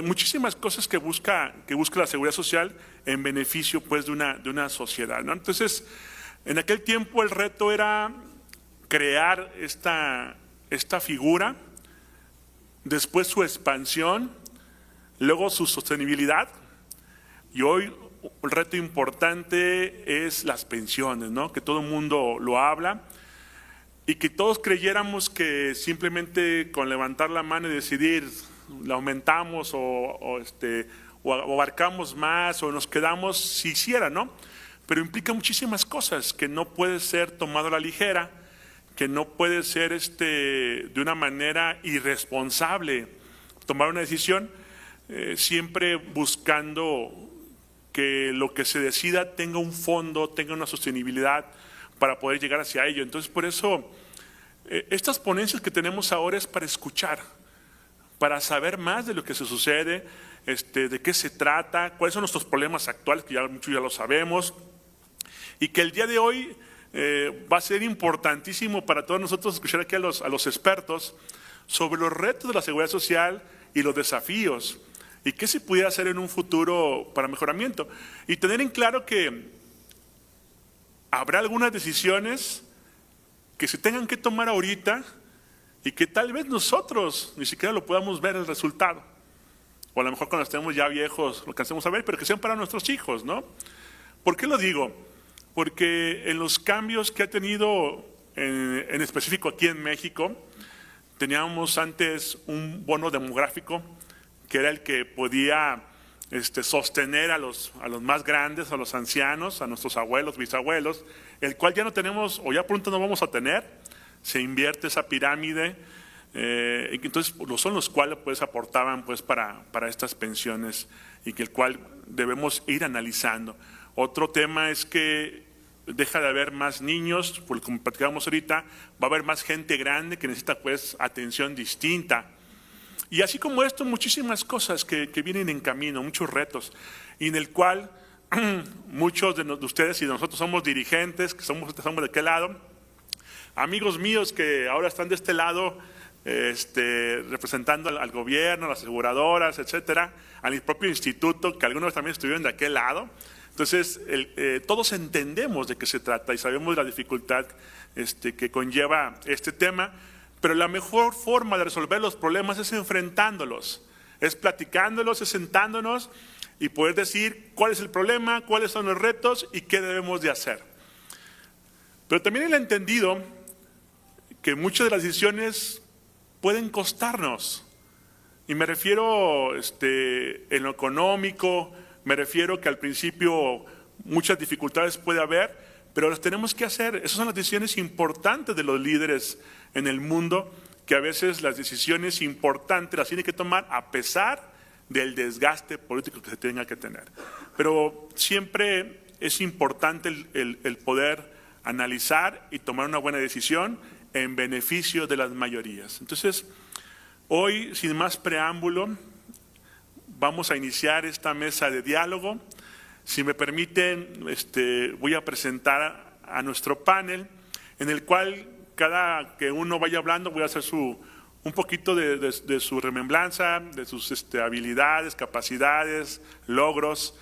Muchísimas cosas que busca la seguridad social en beneficio pues de una sociedad, ¿no? Entonces, en aquel tiempo el reto era crear esta figura, después su expansión, luego su sostenibilidad, y hoy el reto importante es las pensiones, ¿no? Que todo el mundo lo habla y que todos creyéramos que simplemente con levantar la mano y decidir la aumentamos o abarcamos más o nos quedamos si hiciera, ¿no? Pero implica muchísimas cosas que no puede ser tomado a la ligera, que no puede ser de una manera irresponsable tomar una decisión, siempre buscando que lo que se decida tenga un fondo, tenga una sostenibilidad para poder llegar hacia ello. Entonces, por eso, estas ponencias que tenemos ahora es para escuchar, para saber más de lo que se sucede, de qué se trata, cuáles son nuestros problemas actuales, que ya muchos ya lo sabemos, y que el día de hoy va a ser importantísimo para todos nosotros escuchar aquí a los expertos sobre los retos de la seguridad social y los desafíos, y qué se pudiera hacer en un futuro para mejoramiento. Y tener en claro que habrá algunas decisiones que se tengan que tomar ahorita, y que tal vez nosotros ni siquiera lo podamos ver el resultado, o a lo mejor cuando estemos ya viejos lo alcancemos a ver, pero que sean para nuestros hijos, ¿no? ¿Por qué lo digo? Porque en los cambios que ha tenido en específico aquí en México, teníamos antes un bono demográfico que era el que podía sostener a los más grandes, a los ancianos, a nuestros abuelos, bisabuelos, el cual ya no tenemos o ya pronto no vamos a tener. Se invierte esa pirámide, entonces son los cuales pues aportaban pues para estas pensiones, y que el cual debemos ir analizando. Otro tema es que deja de haber más niños, porque como platicábamos ahorita, va a haber más gente grande que necesita pues atención distinta. Y así como esto, muchísimas cosas que vienen en camino, muchos retos, y en el cual muchos de ustedes y de nosotros somos dirigentes, que estamos de aquel lado, amigos míos que ahora están de este lado, representando al gobierno, a las aseguradoras, etcétera, al propio instituto, que algunos también estuvieron de aquel lado. Entonces, todos entendemos de qué se trata y sabemos de la dificultad que conlleva este tema, pero la mejor forma de resolver los problemas es enfrentándolos, es platicándolos, es sentándonos y poder decir cuál es el problema, cuáles son los retos y qué debemos de hacer. Pero también el entendido que muchas de las decisiones pueden costarnos, y me refiero en lo económico, me refiero que al principio muchas dificultades puede haber, pero las tenemos que hacer. Esas son las decisiones importantes de los líderes en el mundo, que a veces las decisiones importantes las tienen que tomar a pesar del desgaste político que se tenga que tener. Pero siempre es importante el poder analizar y tomar una buena decisión en beneficio de las mayorías. Entonces, hoy, sin más preámbulo, vamos a iniciar esta mesa de diálogo. Si me permiten, voy a presentar a nuestro panel, en el cual cada que uno vaya hablando voy a hacer un poquito de su remembranza, de sus habilidades, capacidades, logros,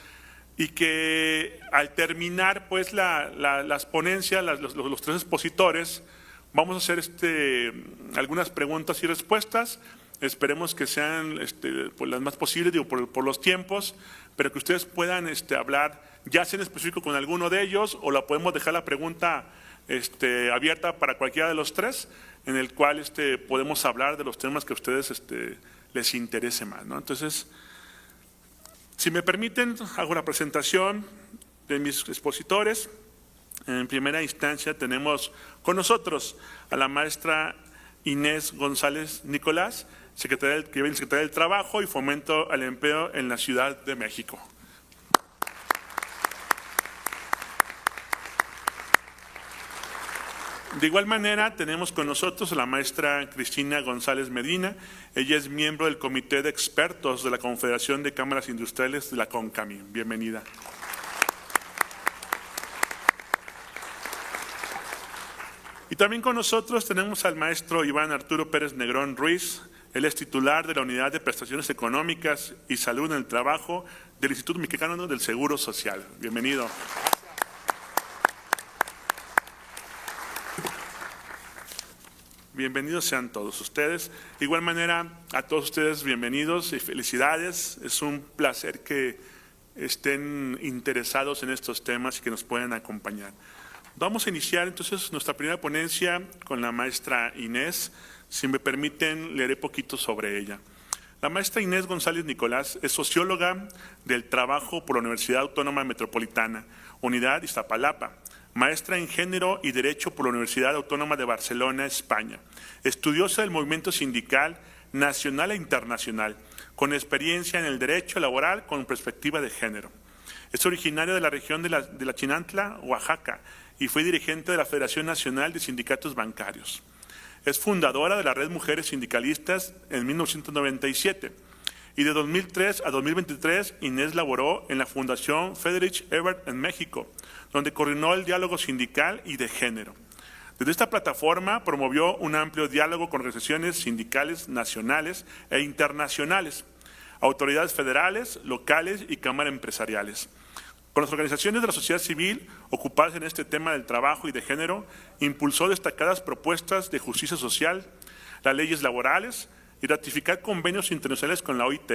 y que al terminar pues las ponencias, los tres expositores, vamos a hacer algunas preguntas y respuestas. Esperemos que sean pues las más posibles, digo, por los tiempos, pero que ustedes puedan hablar ya sea en específico con alguno de ellos, o la podemos dejar la pregunta abierta para cualquiera de los tres, en el cual podemos hablar de los temas que a ustedes les interese más, ¿no? Entonces, si me permiten, hago la presentación de mis expositores. En primera instancia tenemos con nosotros a la maestra Inés González Nicolás, secretaria del Trabajo y Fomento al Empleo en la Ciudad de México. De igual manera, tenemos con nosotros a la maestra Cristina González Medina. Ella es miembro del Comité de Expertos de la Confederación de Cámaras Industriales de la CONCAMI. Bienvenida. Y también con nosotros tenemos al maestro Iván Arturo Pérez Negrón Ruiz. Él es titular de la Unidad de Prestaciones Económicas y Salud en el Trabajo del Instituto Mexicano del Seguro Social. Bienvenido. Bienvenidos sean todos ustedes. De igual manera, a todos ustedes bienvenidos y felicidades. Es un placer que estén interesados en estos temas y que nos puedan acompañar. Vamos a iniciar entonces nuestra primera ponencia con la maestra Inés. Si me permiten, leeré poquito sobre ella. La maestra Inés González Nicolás es socióloga del trabajo por la Universidad Autónoma Metropolitana, Unidad Iztapalapa, maestra en Género y Derecho por la Universidad Autónoma de Barcelona, España, estudiosa del movimiento sindical nacional e internacional, con experiencia en el derecho laboral con perspectiva de género. Es originaria de la región de la Chinantla, Oaxaca, y fue dirigente de la Federación Nacional de Sindicatos Bancarios. Es fundadora de la Red Mujeres Sindicalistas en 1997 y de 2003 a 2023 Inés laboró en la Fundación Friedrich Ebert en México, donde coordinó el diálogo sindical y de género. Desde esta plataforma promovió un amplio diálogo con organizaciones sindicales nacionales e internacionales, autoridades federales, locales y cámaras empresariales. Con las organizaciones de la sociedad civil ocupadas en este tema del trabajo y de género, impulsó destacadas propuestas de justicia social, las leyes laborales y ratificar convenios internacionales con la OIT.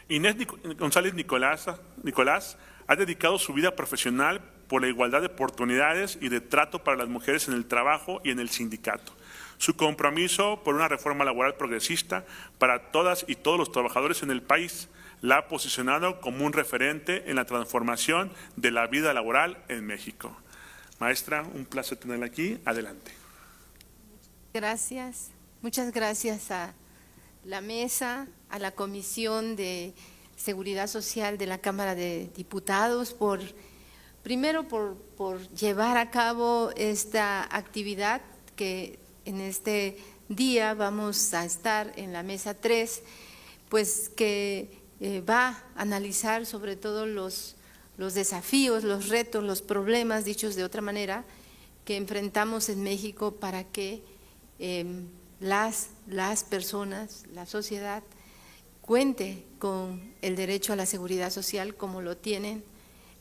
Inés González Nicolás ha dedicado su vida profesional por la igualdad de oportunidades y de trato para las mujeres en el trabajo y en el sindicato. Su compromiso por una reforma laboral progresista para todas y todos los trabajadores en el país la ha posicionado como un referente en la transformación de la vida laboral en México. Maestra, un placer tenerla aquí. Adelante. Gracias. Muchas gracias a la mesa, a la Comisión de Seguridad Social de la Cámara de Diputados primero por llevar a cabo esta actividad que en este día vamos a estar en la mesa 3, pues que va a analizar sobre todo los desafíos, los retos, los problemas, dichos de otra manera, que enfrentamos en México para que las personas, la sociedad, cuente con el derecho a la seguridad social como lo tienen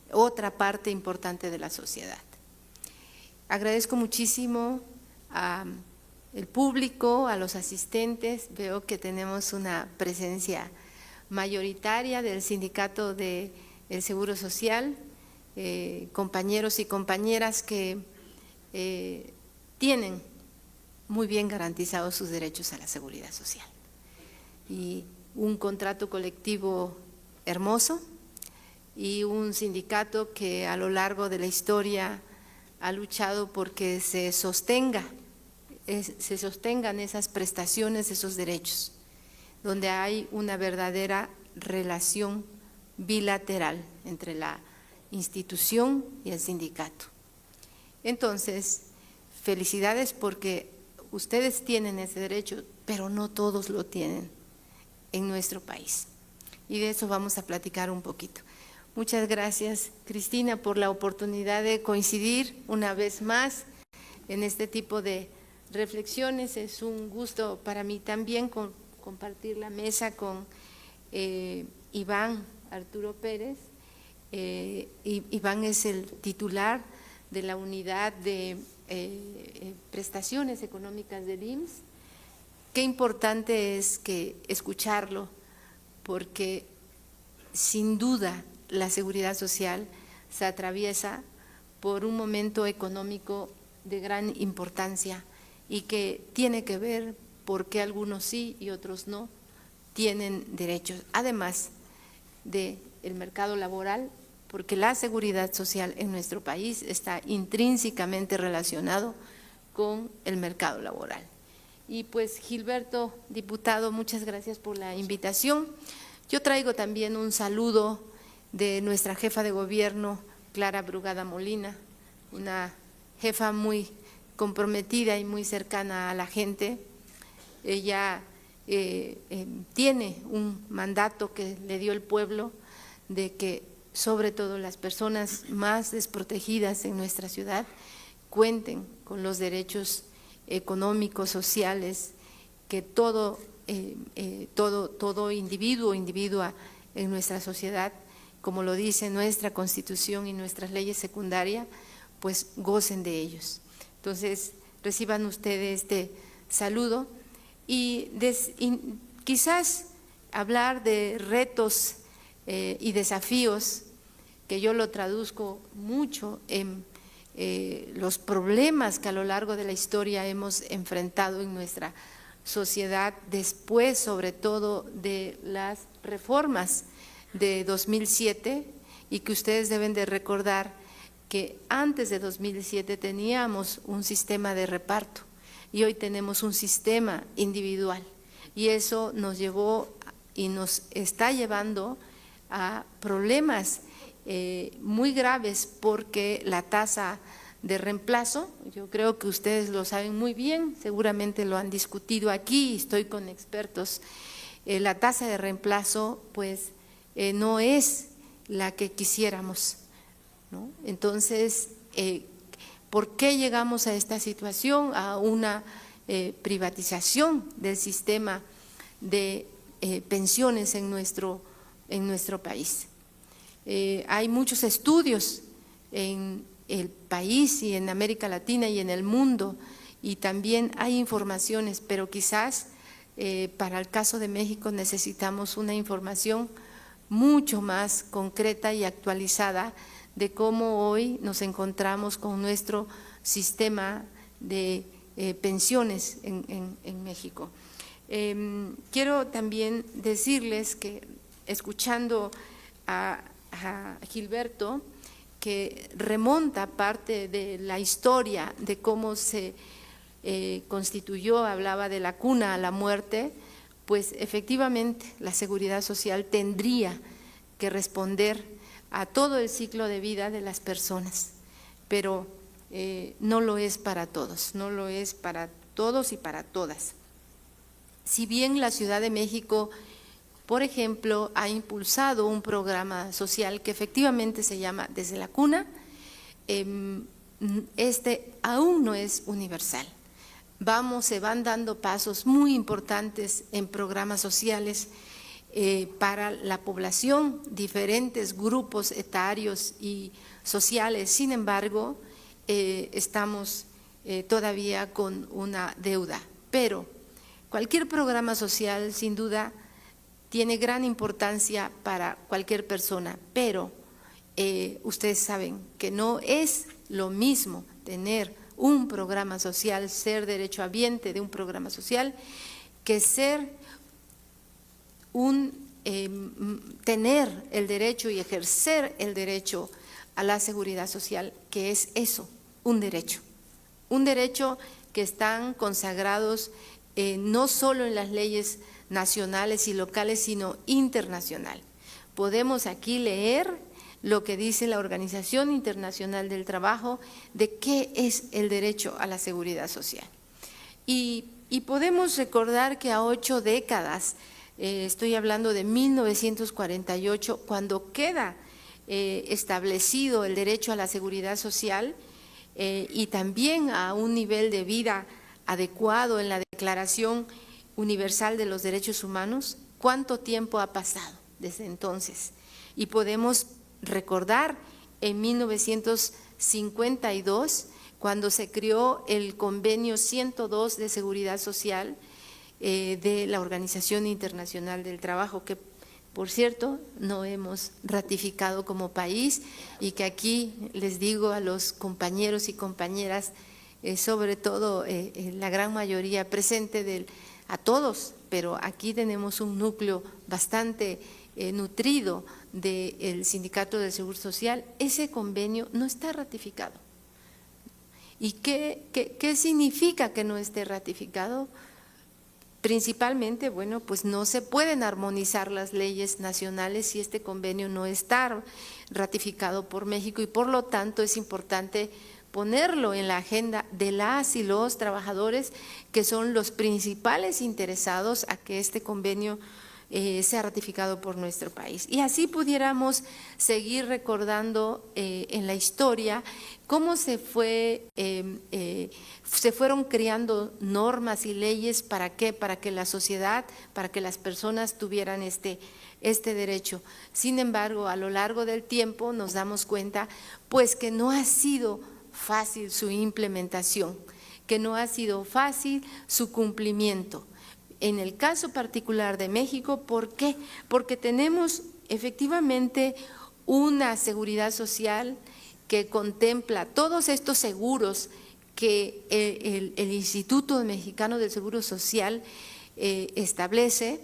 otra parte importante de la sociedad. Agradezco muchísimo al público, a los asistentes. Veo que tenemos una presencia mayoritaria del Sindicato del Seguro Social, compañeros y compañeras que tienen muy bien garantizados sus derechos a la seguridad social. Y un contrato colectivo hermoso y un sindicato que a lo largo de la historia ha luchado porque se sostengan esas prestaciones, esos derechos, donde hay una verdadera relación bilateral entre la institución y el sindicato. Entonces, felicidades porque ustedes tienen ese derecho, pero no todos lo tienen en nuestro país. Y de eso vamos a platicar un poquito. Muchas gracias, Cristina, por la oportunidad de coincidir una vez más en este tipo de reflexiones. Es un gusto para mí también compartir la mesa con Iván Arturo Pérez. Iván es el titular de la unidad de prestaciones económicas del IMSS. Qué importante es que escucharlo, porque sin duda la seguridad social se atraviesa por un momento económico de gran importancia y que tiene que ver por qué algunos sí y otros no tienen derechos, además del mercado laboral, porque la seguridad social en nuestro país está intrínsecamente relacionado con el mercado laboral. Y pues Gilberto, diputado, muchas gracias por la invitación. Yo traigo también un saludo de nuestra jefa de gobierno, Clara Brugada Molina, una jefa muy comprometida y muy cercana a la gente. Ella tiene un mandato que le dio el pueblo de que sobre todo las personas más desprotegidas en nuestra ciudad cuenten con los derechos económicos, sociales, que todo individuo o individua en nuestra sociedad, como lo dice nuestra Constitución y nuestras leyes secundarias, pues gocen de ellos. Entonces, reciban ustedes este saludo y quizás hablar de retos y desafíos, que yo lo traduzco mucho en los problemas que a lo largo de la historia hemos enfrentado en nuestra sociedad, después sobre todo de las reformas de 2007, y que ustedes deben de recordar que antes de 2007 teníamos un sistema de reparto y hoy tenemos un sistema individual, y eso nos llevó y nos está llevando a problemas muy graves, porque la tasa de reemplazo, yo creo que ustedes lo saben muy bien, seguramente lo han discutido aquí, estoy con expertos, la tasa de reemplazo pues no es la que quisiéramos, ¿no? Entonces, ¿por qué llegamos a esta situación, a una privatización del sistema de pensiones en nuestro país? Hay muchos estudios en el país y en América Latina y en el mundo, y también hay informaciones, pero quizás para el caso de México necesitamos una información mucho más concreta y actualizada de cómo hoy nos encontramos con nuestro sistema de pensiones en México. Quiero también decirles que, escuchando a Gilberto, que remonta parte de la historia de cómo se constituyó, hablaba de la cuna a la muerte, pues efectivamente la seguridad social tendría que responder a todo el ciclo de vida de las personas, pero no lo es para todos, no lo es para todos y para todas. Si bien la Ciudad de México, por ejemplo, ha impulsado un programa social que efectivamente se llama Desde la Cuna, este aún no es universal. Se van dando pasos muy importantes en programas sociales para la población, diferentes grupos etarios y sociales. Sin embargo, estamos todavía con una deuda, pero cualquier programa social sin duda tiene gran importancia para cualquier persona, pero ustedes saben que no es lo mismo tener un programa social, ser derechohabiente de un programa social, que tener el derecho y ejercer el derecho a la seguridad social, que es eso, un derecho que están consagrados no solo en las leyes nacionales y locales, sino internacional. Podemos aquí leer lo que dice la Organización Internacional del Trabajo de qué es el derecho a la seguridad social. Y podemos recordar que a 8 décadas, estoy hablando de 1948, cuando queda establecido el derecho a la seguridad social y también a un nivel de vida adecuado en la Declaración Universal de los Derechos Humanos, ¿cuánto tiempo ha pasado desde entonces? Y podemos recordar en 1952, cuando se creó el Convenio 102 de Seguridad Social de la Organización Internacional del Trabajo, que por cierto no hemos ratificado como país, y que aquí les digo a los compañeros y compañeras, sobre todo la gran mayoría presente, a todos, pero aquí tenemos un núcleo bastante nutrido del Sindicato del Seguro Social, ese convenio no está ratificado. ¿Y qué significa que no esté ratificado? Principalmente, bueno, pues no se pueden armonizar las leyes nacionales si este convenio no está ratificado por México, y por lo tanto es importante ponerlo en la agenda de las y los trabajadores, que son los principales interesados a que este convenio sea ratificado por nuestro país. Y así pudiéramos seguir recordando en la historia cómo se fueron creando normas y leyes. ¿Para qué? Para que la sociedad, para que las personas tuvieran este derecho. Sin embargo, a lo largo del tiempo nos damos cuenta pues que no ha sido fácil su implementación, que no ha sido fácil su cumplimiento. En el caso particular de México, ¿por qué? Porque tenemos efectivamente una seguridad social que contempla todos estos seguros que el Instituto Mexicano del Seguro Social establece.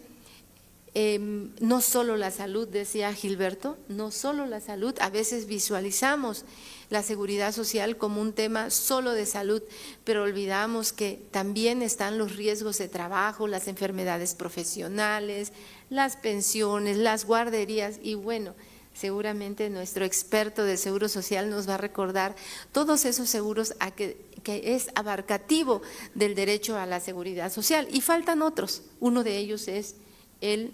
No solo la salud, decía Gilberto, no solo la salud, a veces visualizamos la seguridad social como un tema solo de salud, pero olvidamos que también están los riesgos de trabajo, las enfermedades profesionales, las pensiones, las guarderías y bueno, seguramente nuestro experto del Seguro Social nos va a recordar todos esos seguros que es abarcativo del derecho a la seguridad social y faltan otros, uno de ellos es el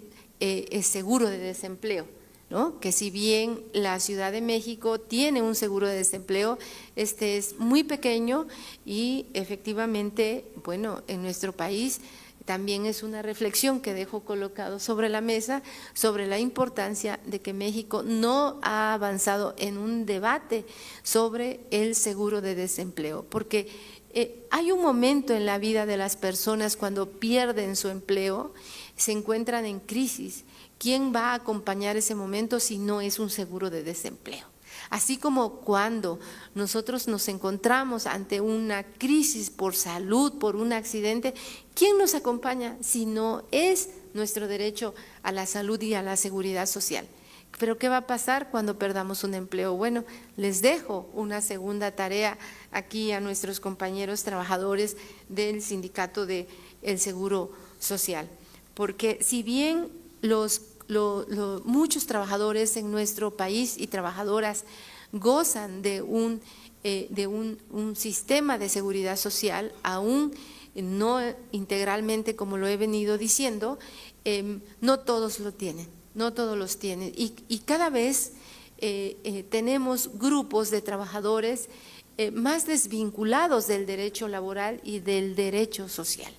seguro de desempleo, ¿no? Que si bien la Ciudad de México tiene un seguro de desempleo, este es muy pequeño y efectivamente, bueno, en nuestro país también es una reflexión que dejo colocado sobre la mesa sobre la importancia de que México no ha avanzado en un debate sobre el seguro de desempleo, porque hay un momento en la vida de las personas cuando pierden su empleo, se encuentran en crisis. ¿Quién va a acompañar ese momento si no es un seguro de desempleo? Así como cuando nosotros nos encontramos ante una crisis por salud, por un accidente, ¿quién nos acompaña si no es nuestro derecho a la salud y a la seguridad social? Pero ¿qué va a pasar cuando perdamos un empleo? Bueno, les dejo una segunda tarea aquí a nuestros compañeros trabajadores del Sindicato del Seguro Social. Porque si bien muchos trabajadores en nuestro país y trabajadoras gozan de un sistema de seguridad social, aún no integralmente como lo he venido diciendo, no todos lo tienen, no todos los tienen. Y cada vez tenemos grupos de trabajadores más desvinculados del derecho laboral y del derecho social.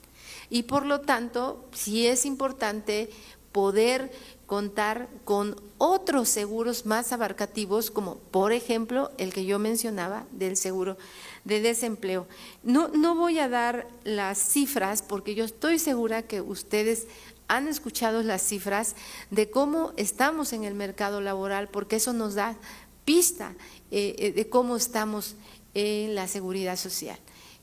Y por lo tanto, sí es importante poder contar con otros seguros más abarcativos, como por ejemplo el que yo mencionaba del seguro de desempleo. No voy a dar las cifras porque yo estoy segura que ustedes han escuchado las cifras de cómo estamos en el mercado laboral, porque eso nos da pista de cómo estamos en la seguridad social.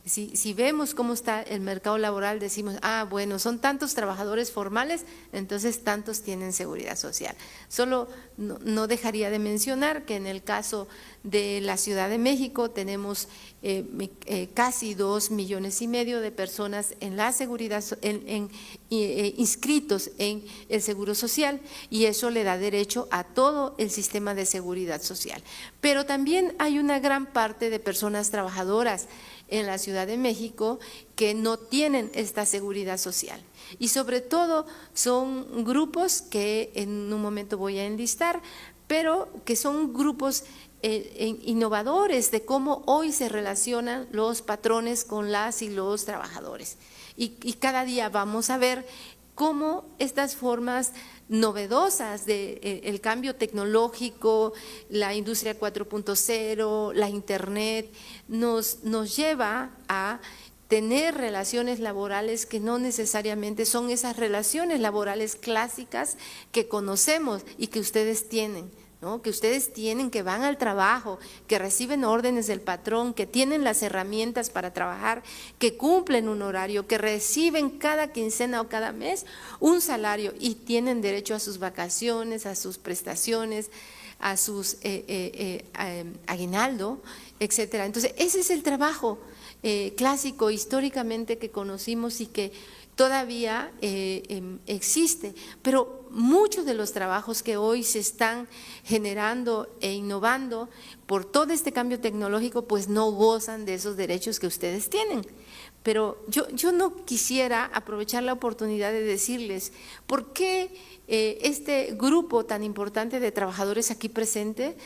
Si vemos cómo está el mercado laboral, decimos, bueno, son tantos trabajadores formales, entonces tantos tienen seguridad social. Solo no dejaría de mencionar que en el caso de la Ciudad de México tenemos casi 2,5 millones de personas en la seguridad, inscritos en el Seguro Social, y eso le da derecho a todo el sistema de seguridad social. Pero también hay una gran parte de personas trabajadoras en la Ciudad de México que no tienen esta seguridad social. Y sobre todo son grupos que en un momento voy a enlistar, pero que son grupos innovadores de cómo hoy se relacionan los patrones con las y los trabajadores. Y cada día vamos a ver cómo estas formas novedosas del cambio tecnológico, la industria 4.0, la internet, nos lleva a tener relaciones laborales que no necesariamente son esas relaciones laborales clásicas que conocemos y que ustedes tienen, ¿no? Que ustedes tienen, que van al trabajo, que reciben órdenes del patrón, que tienen las herramientas para trabajar, que cumplen un horario, que reciben cada quincena o cada mes un salario y tienen derecho a sus vacaciones, a sus prestaciones, a sus aguinaldo, etcétera. Entonces, ese es el trabajo clásico históricamente que conocimos y que todavía existe, pero muchos de los trabajos que hoy se están generando e innovando por todo este cambio tecnológico, pues no gozan de esos derechos que ustedes tienen. Pero yo no quisiera aprovechar la oportunidad de decirles por qué este grupo tan importante de trabajadores aquí presente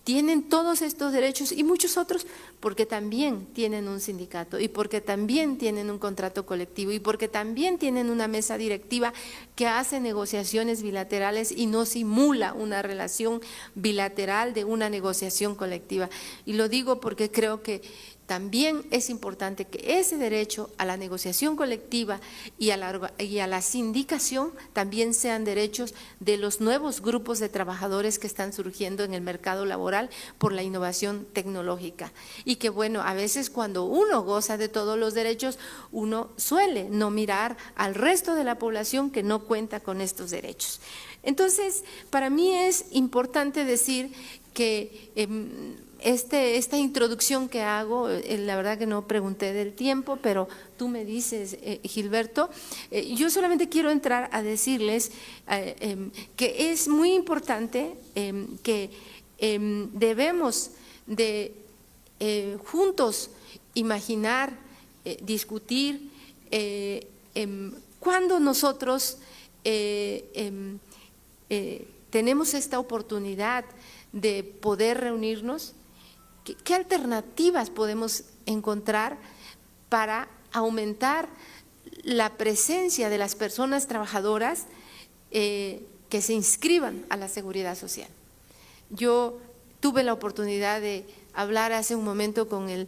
tienen todos estos derechos y muchos otros, porque también tienen un sindicato y porque también tienen un contrato colectivo y porque también tienen una mesa directiva que hace negociaciones bilaterales y no simula una relación bilateral de una negociación colectiva. Y lo digo porque creo que también es importante que ese derecho a la negociación colectiva y a la sindicación también sean derechos de los nuevos grupos de trabajadores que están surgiendo en el mercado laboral por la innovación tecnológica. Y que bueno, a veces cuando uno goza de todos los derechos, uno suele no mirar al resto de la población que no cuenta con estos derechos. Entonces, para mí es importante decir que esta introducción que hago, la verdad que no pregunté del tiempo, pero tú me dices, Gilberto, yo solamente quiero entrar a decirles que es muy importante que debemos de juntos imaginar, discutir, cuando nosotros tenemos esta oportunidad de poder reunirnos, ¿qué alternativas podemos encontrar para aumentar la presencia de las personas trabajadoras que se inscriban a la seguridad social? Yo tuve la oportunidad de hablar hace un momento con el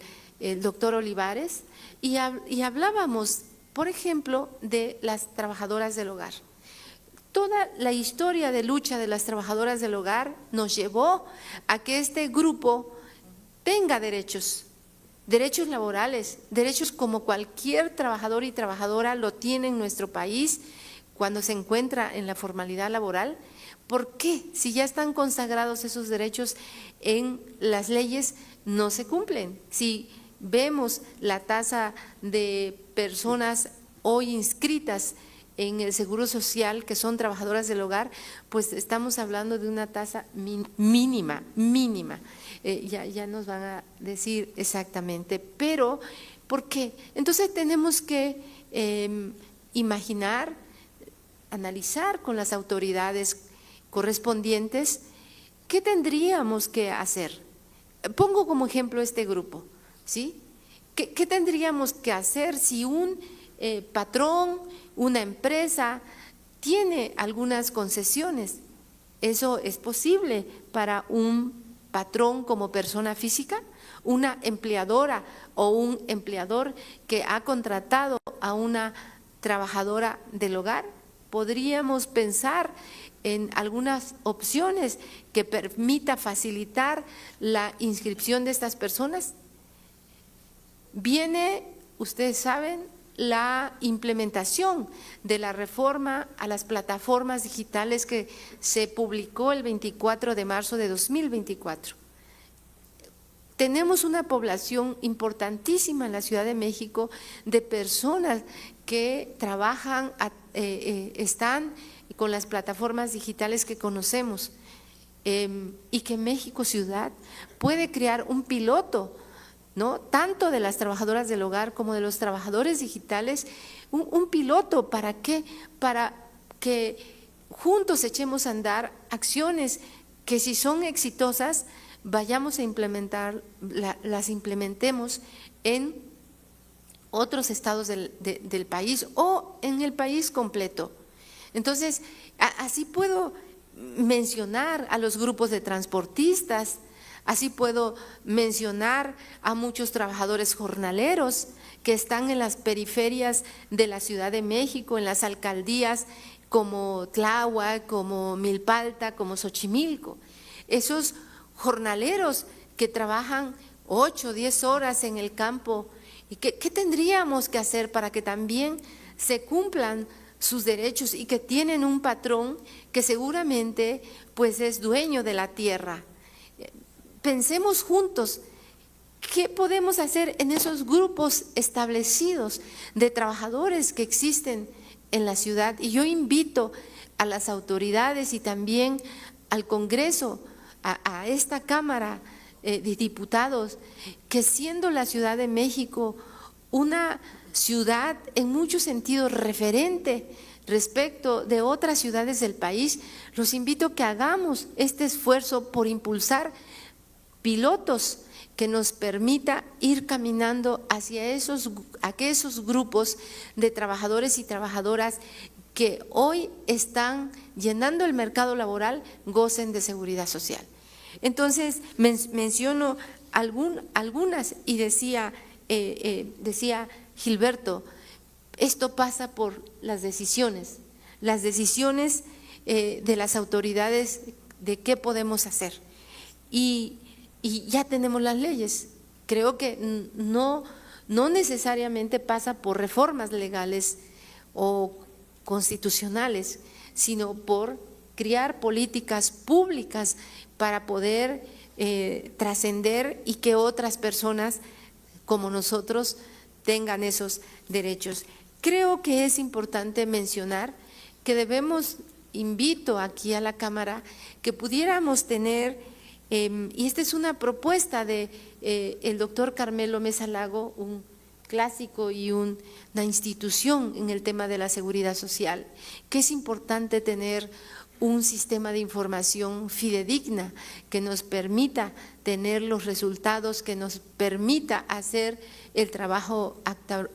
doctor Olivares y hablábamos, por ejemplo, de las trabajadoras del hogar. Toda la historia de lucha de las trabajadoras del hogar nos llevó a que este grupo tenga derechos laborales, derechos como cualquier trabajador y trabajadora lo tiene en nuestro país cuando se encuentra en la formalidad laboral. ¿Por qué? Si ya están consagrados esos derechos en las leyes, no se cumplen. Si vemos la tasa de personas hoy inscritas en el Seguro Social que son trabajadoras del hogar, pues estamos hablando de una tasa mínima. Ya nos van a decir exactamente, pero ¿por qué? Entonces tenemos que imaginar, analizar con las autoridades correspondientes qué tendríamos que hacer. Pongo como ejemplo este grupo, ¿sí? ¿Qué tendríamos que hacer si un patrón, una empresa tiene algunas concesiones? ¿Eso es posible para un patrón como persona física? ¿Una empleadora o un empleador que ha contratado a una trabajadora del hogar? ¿Podríamos pensar en algunas opciones que permita facilitar la inscripción de estas personas? Viene, ustedes saben, la implementación de la reforma a las plataformas digitales que se publicó el 24 de marzo de 2024. Tenemos una población importantísima en la Ciudad de México de personas que trabajan, están con las plataformas digitales que conocemos y que México Ciudad puede crear un piloto, ¿no? Tanto de las trabajadoras del hogar como de los trabajadores digitales, un piloto ¿para qué? Para que juntos echemos a andar acciones que si son exitosas vayamos a implementar, las implementemos en otros estados del país o en el país completo. Entonces, así puedo mencionar a los grupos de transportistas, así puedo mencionar a muchos trabajadores jornaleros que están en las periferias de la Ciudad de México, en las alcaldías como Tláhuac, como Milpalta, como Xochimilco. Esos jornaleros que trabajan 8 o 10 horas en el campo. ¿Y qué tendríamos que hacer para que también se cumplan sus derechos y que tienen un patrón que seguramente pues es dueño de la tierra? Pensemos juntos, ¿qué podemos hacer en esos grupos establecidos de trabajadores que existen en la ciudad? Y yo invito a las autoridades y también al Congreso, a esta Cámara de Diputados, que siendo la Ciudad de México una ciudad en muchos sentidos referente respecto de otras ciudades del país, los invito a que hagamos este esfuerzo por impulsar pilotos que nos permita ir caminando hacia esos grupos de trabajadores y trabajadoras que hoy están llenando el mercado laboral, gocen de seguridad social. Entonces, menciono algunas y decía Gilberto, esto pasa por las decisiones de las autoridades de qué podemos hacer. Y ya tenemos las leyes. Creo que no necesariamente pasa por reformas legales o constitucionales, sino por crear políticas públicas para poder trascender y que otras personas como nosotros tengan esos derechos. Creo que es importante mencionar que invito aquí a la Cámara, que pudiéramos tener, y esta es una propuesta de el doctor Carmelo Mesa Lago, un clásico y una institución en el tema de la seguridad social, que es importante tener un sistema de información fidedigna que nos permita tener los resultados, que nos permita hacer el trabajo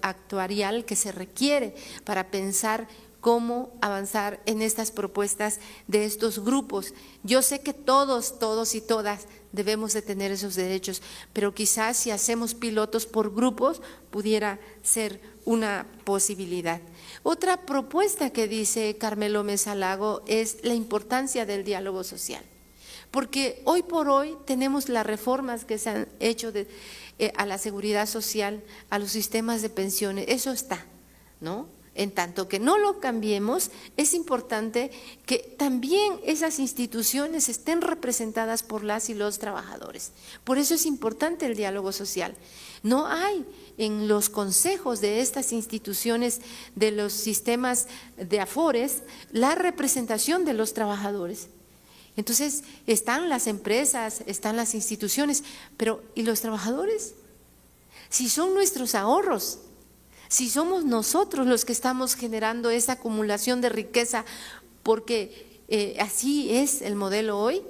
actuarial que se requiere para pensar cómo avanzar en estas propuestas de estos grupos. Yo sé que todos y todas debemos de tener esos derechos, pero quizás si hacemos pilotos por grupos pudiera ser una posibilidad. Otra propuesta que dice Carmelo Mesa Lago es la importancia del diálogo social, porque hoy por hoy tenemos las reformas que se han hecho a la seguridad social, a los sistemas de pensiones, eso está, ¿no? En tanto que no lo cambiemos, es importante que también esas instituciones estén representadas por las y los trabajadores. Por eso es importante el diálogo social. No hay en los consejos de estas instituciones, de los sistemas de afores, la representación de los trabajadores. Entonces, están las empresas, están las instituciones, pero ¿y los trabajadores? Si son nuestros ahorros, si somos nosotros los que estamos generando esa acumulación de riqueza, porque así es el modelo hoy,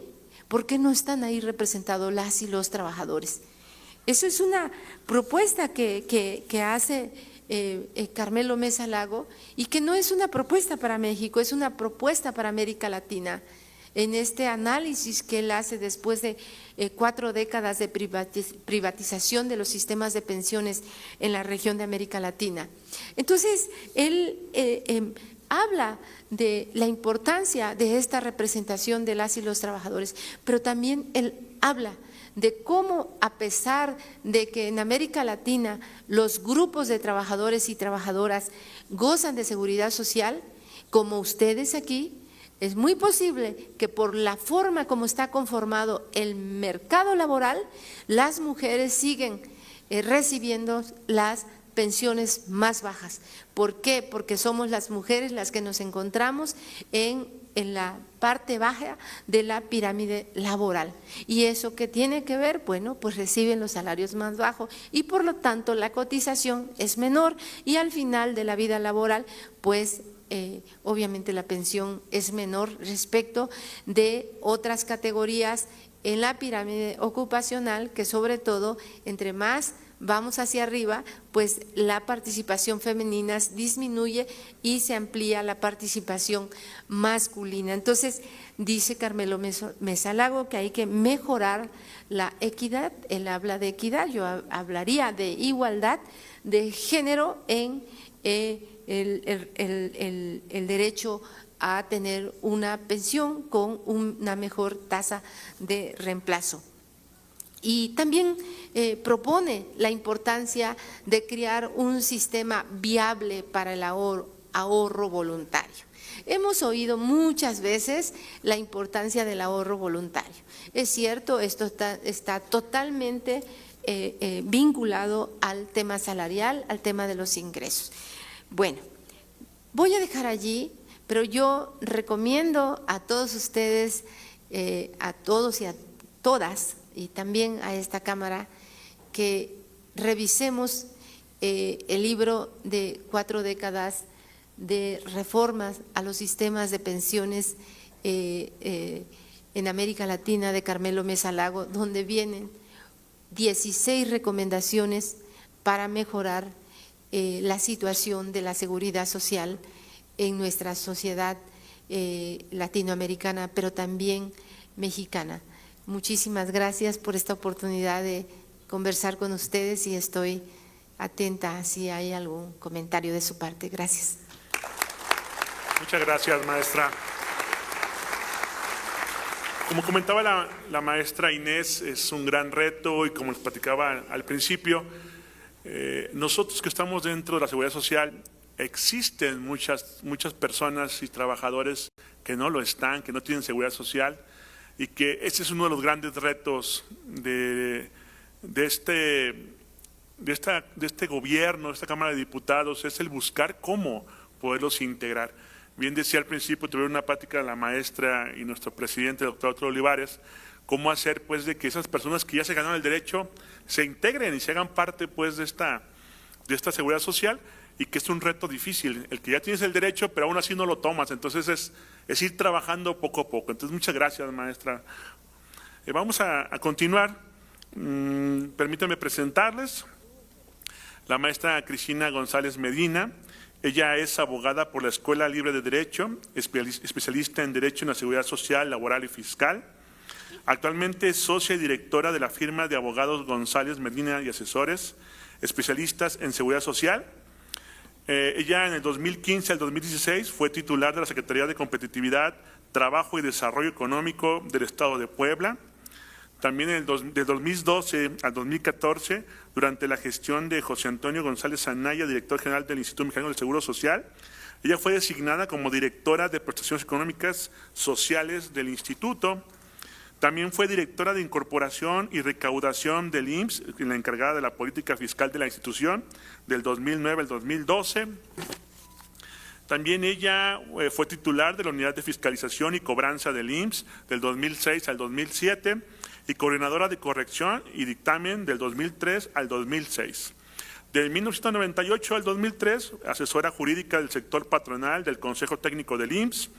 ¿por qué no están ahí representados las y los trabajadores? Eso es una propuesta que hace Carmelo Mesa Lago y que no es una propuesta para México, es una propuesta para América Latina. En este análisis que él hace después de 4 décadas de privatización de los sistemas de pensiones en la región de América Latina. Entonces, él habla de la importancia de esta representación de las y los trabajadores, pero también él habla de cómo, a pesar de que en América Latina los grupos de trabajadores y trabajadoras gozan de seguridad social, como ustedes aquí, es muy posible que por la forma como está conformado el mercado laboral, las mujeres siguen recibiendo las pensiones más bajas. ¿Por qué? Porque somos las mujeres las que nos encontramos en la parte baja de la pirámide laboral. ¿Y eso qué tiene que ver? Bueno, pues reciben los salarios más bajos y por lo tanto la cotización es menor y al final de la vida laboral, pues obviamente la pensión es menor respecto de otras categorías en la pirámide ocupacional, que sobre todo entre más vamos hacia arriba, pues la participación femenina disminuye y se amplía la participación masculina. Entonces, dice Carmelo Mesa Lago que hay que mejorar la equidad. Él habla de equidad, yo hablaría de igualdad de género en el derecho a tener una pensión con una mejor tasa de reemplazo. Y también propone la importancia de crear un sistema viable para el ahorro voluntario. Hemos oído muchas veces la importancia del ahorro voluntario. Es cierto, esto está totalmente vinculado al tema salarial, al tema de los ingresos. Bueno, voy a dejar allí, pero yo recomiendo a todos ustedes, a todos y a todas, y también a esta Cámara, que revisemos el libro de 4 décadas de reformas a los sistemas de pensiones en América Latina de Carmelo Mesa Lago, donde vienen 16 recomendaciones para mejorar la situación de la seguridad social en nuestra sociedad latinoamericana, pero también mexicana. Muchísimas gracias por esta oportunidad de conversar con ustedes y estoy atenta si hay algún comentario de su parte. Gracias. Muchas gracias, maestra. Como comentaba la maestra Inés, es un gran reto y como les platicaba al principio, nosotros que estamos dentro de la seguridad social, existen muchas personas y trabajadores que no lo están, que no tienen seguridad social y que ese es uno de los grandes retos de este gobierno, de esta Cámara de Diputados, es el buscar cómo poderlos integrar. Bien decía al principio, tuvieron una plática la maestra y nuestro presidente, el doctor Arturo Olivares, cómo hacer pues de que esas personas que ya se ganaron el derecho se integren y se hagan parte pues de esta seguridad social, y que es un reto difícil, el que ya tienes el derecho pero aún así no lo tomas, entonces es ir trabajando poco a poco. Entonces muchas gracias, maestra. Vamos a continuar. Permítanme presentarles la maestra Cristina González Medina. Ella es abogada por la Escuela Libre de Derecho, especialista en Derecho en la Seguridad Social, Laboral y Fiscal. Actualmente es socia y directora de la firma de abogados González Medina y Asesores, especialistas en Seguridad Social. Ella en el 2015 al 2016 fue titular de la Secretaría de Competitividad, Trabajo y Desarrollo Económico del Estado de Puebla. También del 2012 al 2014, durante la gestión de José Antonio González Anaya, director general del Instituto Mexicano del Seguro Social, ella fue designada como directora de Prestaciones Económicas Sociales del Instituto. También fue directora de Incorporación y Recaudación del IMSS, la encargada de la política fiscal de la institución, del 2009 al 2012. También ella fue titular de la Unidad de Fiscalización y Cobranza del IMSS, del 2006 al 2007, y coordinadora de corrección y dictamen del 2003 al 2006. De 1998 al 2003, asesora jurídica del sector patronal del Consejo Técnico del IMSS,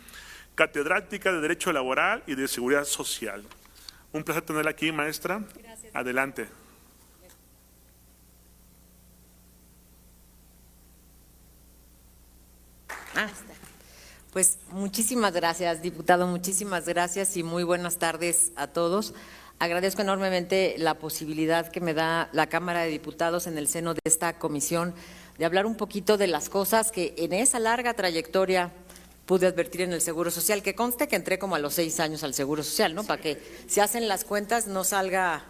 catedrática de Derecho Laboral y de Seguridad Social. Un placer tenerla aquí, maestra. Gracias. Adelante. Pues muchísimas gracias, diputado, muchísimas gracias y muy buenas tardes a todos. Agradezco enormemente la posibilidad que me da la Cámara de Diputados en el seno de esta comisión de hablar un poquito de las cosas que en esa larga trayectoria pude advertir en el Seguro Social, que conste que entré como a los 6 años al Seguro Social, ¿no? Para que si hacen las cuentas no salga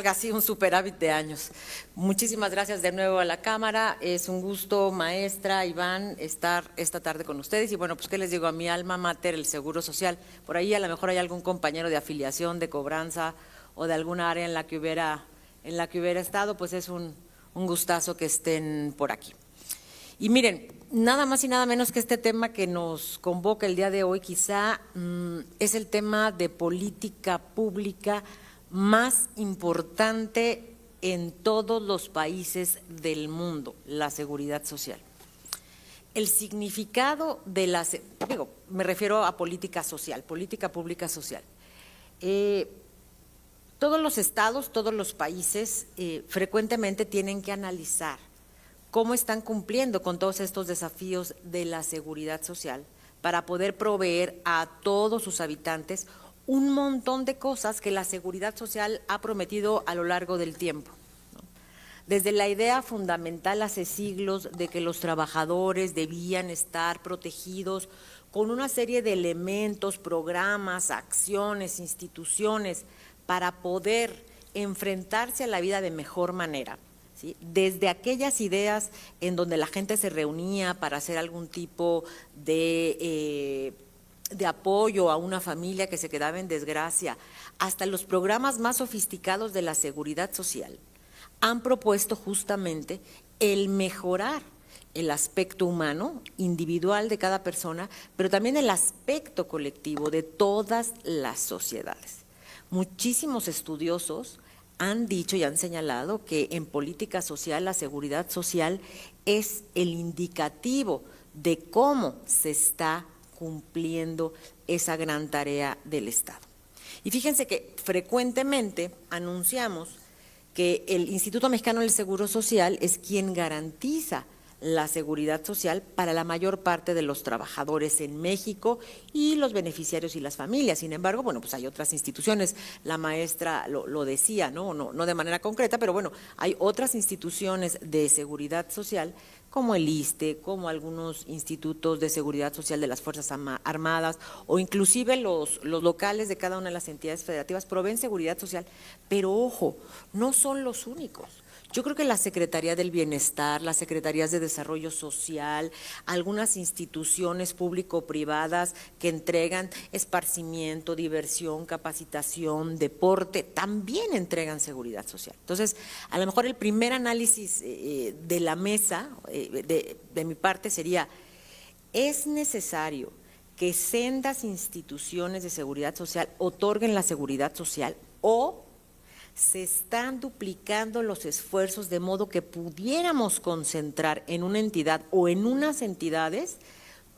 así un superávit de años. Muchísimas gracias de nuevo a la Cámara, es un gusto, maestra, Iván, estar esta tarde con ustedes. Y bueno, pues qué les digo, a mi alma mater, el Seguro Social, por ahí a lo mejor hay algún compañero de afiliación, de cobranza o de alguna área en la que hubiera estado, pues es un gustazo que estén por aquí. Y miren, nada más y nada menos que este tema que nos convoca el día de hoy, quizá es el tema de política pública más importante en todos los países del mundo, la seguridad social. El significado de me refiero a política social, política pública social. Todos los estados, todos los países frecuentemente tienen que analizar cómo están cumpliendo con todos estos desafíos de la seguridad social para poder proveer a todos sus habitantes un montón de cosas que la seguridad social ha prometido a lo largo del tiempo, ¿no? Desde la idea fundamental hace siglos de que los trabajadores debían estar protegidos con una serie de elementos, programas, acciones, instituciones para poder enfrentarse a la vida de mejor manera, ¿sí? Desde aquellas ideas en donde la gente se reunía para hacer algún tipo de apoyo a una familia que se quedaba en desgracia, hasta los programas más sofisticados de la seguridad social, han propuesto justamente el mejorar el aspecto humano, individual de cada persona, pero también el aspecto colectivo de todas las sociedades. Muchísimos estudiosos han dicho y han señalado que en política social la seguridad social es el indicativo de cómo se está cumpliendo esa gran tarea del Estado. Y fíjense que frecuentemente anunciamos que el Instituto Mexicano del Seguro Social es quien garantiza la seguridad social para la mayor parte de los trabajadores en México y los beneficiarios y las familias. Sin embargo, bueno, pues hay otras instituciones, la maestra lo decía, no de manera concreta, pero bueno, hay otras instituciones de seguridad social como el ISSSTE, como algunos institutos de seguridad social de las Fuerzas Armadas o inclusive los locales de cada una de las entidades federativas proveen seguridad social, pero ojo, no son los únicos. Yo creo que la Secretaría del Bienestar, las Secretarías de Desarrollo Social, algunas instituciones público-privadas que entregan esparcimiento, diversión, capacitación, deporte, también entregan seguridad social. Entonces, a lo mejor el primer análisis de la mesa, de mi parte, sería, ¿es necesario que sendas instituciones de seguridad social otorguen la seguridad social o se están duplicando los esfuerzos de modo que pudiéramos concentrar en una entidad o en unas entidades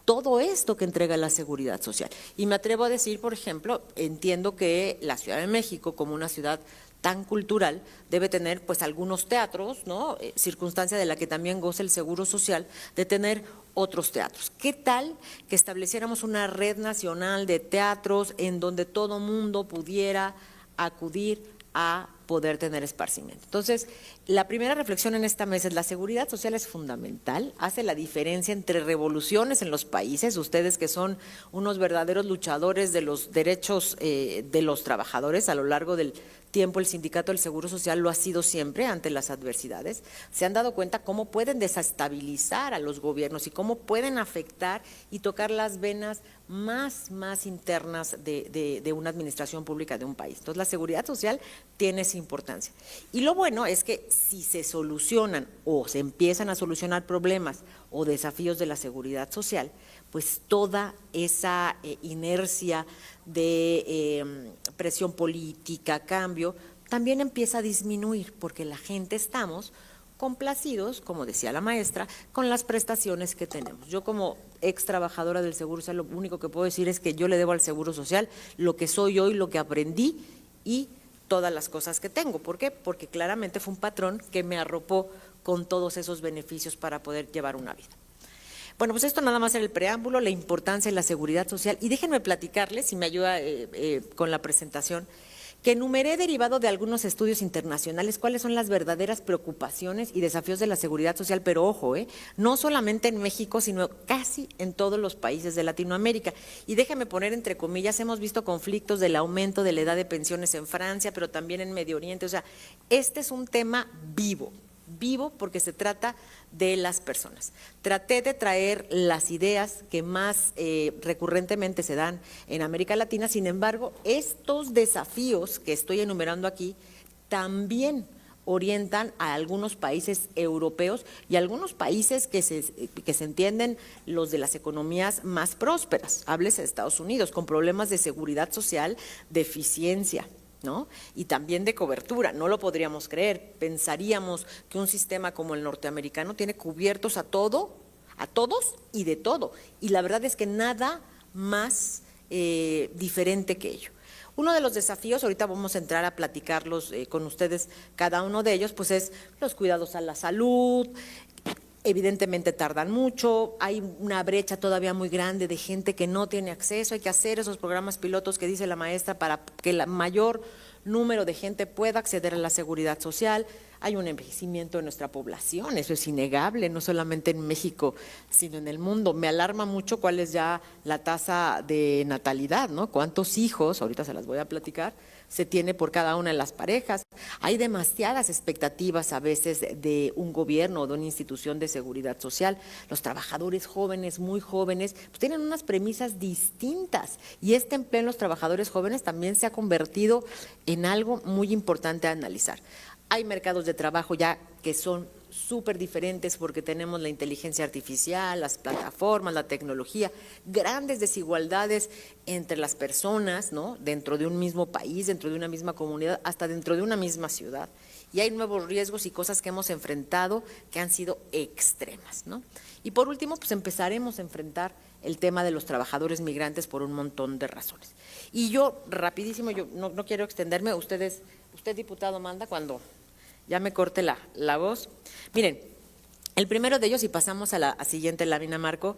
todo esto que entrega la seguridad social? Y me atrevo a decir, por ejemplo, entiendo que la Ciudad de México, como una ciudad tan cultural, debe tener pues algunos teatros, ¿no? Circunstancia de la que también goza el Seguro Social, de tener otros teatros. ¿Qué tal que estableciéramos una red nacional de teatros en donde todo mundo pudiera acudir a poder tener esparcimiento? Entonces, la primera reflexión en esta mesa es: la seguridad social es fundamental, hace la diferencia entre revoluciones en los países. Ustedes que son unos verdaderos luchadores de los derechos de los trabajadores a lo largo del tiempo, el Sindicato del Seguro Social lo ha sido siempre ante las adversidades. Se han dado cuenta cómo pueden desestabilizar a los gobiernos y cómo pueden afectar y tocar las venas más internas de una administración pública de un país. Entonces, la seguridad social tiene esa importancia. Y lo bueno es que si se solucionan o se empiezan a solucionar problemas o desafíos de la seguridad social, pues toda esa inercia de presión política, cambio, también empieza a disminuir, porque la gente estamos complacidos, como decía la maestra, con las prestaciones que tenemos. Yo como ex trabajadora del Seguro Social, lo único que puedo decir es que yo le debo al Seguro Social lo que soy hoy, lo que aprendí y todas las cosas que tengo. ¿Por qué? Porque claramente fue un patrón que me arropó con todos esos beneficios para poder llevar una vida. Bueno, pues esto nada más era el preámbulo, la importancia de la seguridad social. Y déjenme platicarles, si me ayuda con la presentación, que enumeré, derivado de algunos estudios internacionales, cuáles son las verdaderas preocupaciones y desafíos de la seguridad social, pero ojo, no solamente en México, sino casi en todos los países de Latinoamérica. Y déjenme poner entre comillas, hemos visto conflictos del aumento de la edad de pensiones en Francia, pero también en Medio Oriente. O sea, este es un tema vivo porque se trata de las personas. Traté de traer las ideas que más recurrentemente se dan en América Latina. Sin embargo, estos desafíos que estoy enumerando aquí también orientan a algunos países europeos y a algunos países que se entienden los de las economías más prósperas. Háblese de Estados Unidos, con problemas de seguridad social, de eficiencia, ¿no? Y también de cobertura. No lo podríamos creer. Pensaríamos que un sistema como el norteamericano tiene cubiertos a todos y de todo. Y la verdad es que nada más diferente que ello. Uno de los desafíos, ahorita vamos a entrar a platicarlos con ustedes, cada uno de ellos, pues es los cuidados a la salud. Evidentemente tardan mucho, hay una brecha todavía muy grande de gente que no tiene acceso. Hay que hacer esos programas pilotos que dice la maestra para que el mayor número de gente pueda acceder a la seguridad social. Hay un envejecimiento de nuestra población, eso es innegable, no solamente en México, sino en el mundo. Me alarma mucho cuál es ya la tasa de natalidad, ¿no? ¿Cuántos hijos? Ahorita se las voy a platicar. Se tiene por cada una de las parejas. Hay demasiadas expectativas a veces de un gobierno o de una institución de seguridad social. Los trabajadores jóvenes, muy jóvenes, pues tienen unas premisas distintas, y este empleo en los trabajadores jóvenes también se ha convertido en algo muy importante a analizar. Hay mercados de trabajo ya que son súper diferentes porque tenemos la inteligencia artificial, las plataformas, la tecnología, grandes desigualdades entre las personas, ¿no? Dentro de un mismo país, dentro de una misma comunidad, hasta dentro de una misma ciudad. Y hay nuevos riesgos y cosas que hemos enfrentado que han sido extremas, ¿no? Y por último, pues empezaremos a enfrentar el tema de los trabajadores migrantes por un montón de razones. Y yo, rapidísimo, yo no quiero extenderme, usted, diputado, manda cuando ya me corte la voz. Miren, el primero de ellos, y pasamos a la siguiente lámina, Marco.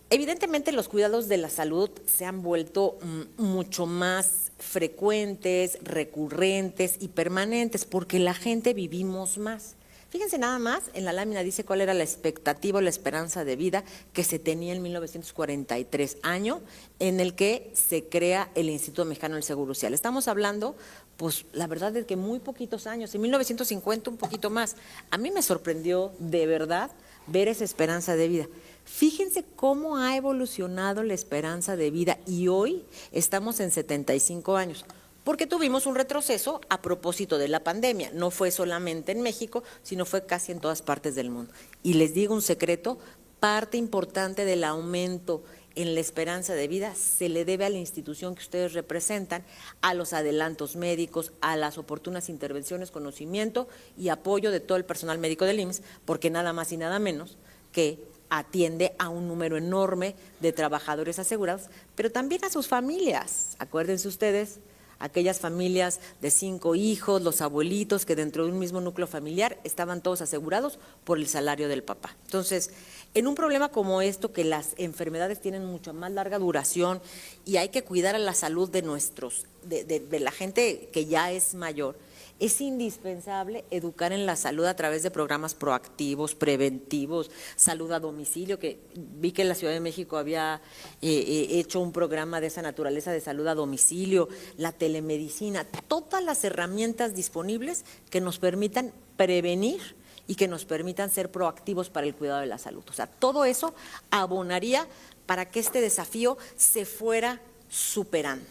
Evidentemente los cuidados de la salud se han vuelto mucho más frecuentes, recurrentes y permanentes porque la gente vivimos más. Fíjense nada más, en la lámina dice cuál era la expectativa o la esperanza de vida que se tenía en 1943, año en el que se crea el Instituto Mexicano del Seguro Social. Estamos hablando, pues la verdad es que muy poquitos años, en 1950 un poquito más. A mí me sorprendió de verdad ver esa esperanza de vida. Fíjense cómo ha evolucionado la esperanza de vida y hoy estamos en 75 años. Porque tuvimos un retroceso a propósito de la pandemia. No fue solamente en México, sino fue casi en todas partes del mundo. Y les digo un secreto, parte importante del aumento en la esperanza de vida se le debe a la institución que ustedes representan, a los adelantos médicos, a las oportunas intervenciones, conocimiento y apoyo de todo el personal médico del IMSS, porque nada más y nada menos que atiende a un número enorme de trabajadores asegurados, pero también a sus familias. Acuérdense ustedes, aquellas familias de 5 hijos, los abuelitos que dentro de un mismo núcleo familiar estaban todos asegurados por el salario del papá. Entonces, en un problema como esto, que las enfermedades tienen mucho más larga duración y hay que cuidar a la salud de de la gente que ya es mayor, es indispensable educar en la salud a través de programas proactivos, preventivos, salud a domicilio, que vi que la Ciudad de México había hecho un programa de esa naturaleza de salud a domicilio, la telemedicina, todas las herramientas disponibles que nos permitan prevenir y que nos permitan ser proactivos para el cuidado de la salud. O sea, todo eso abonaría para que este desafío se fuera superando.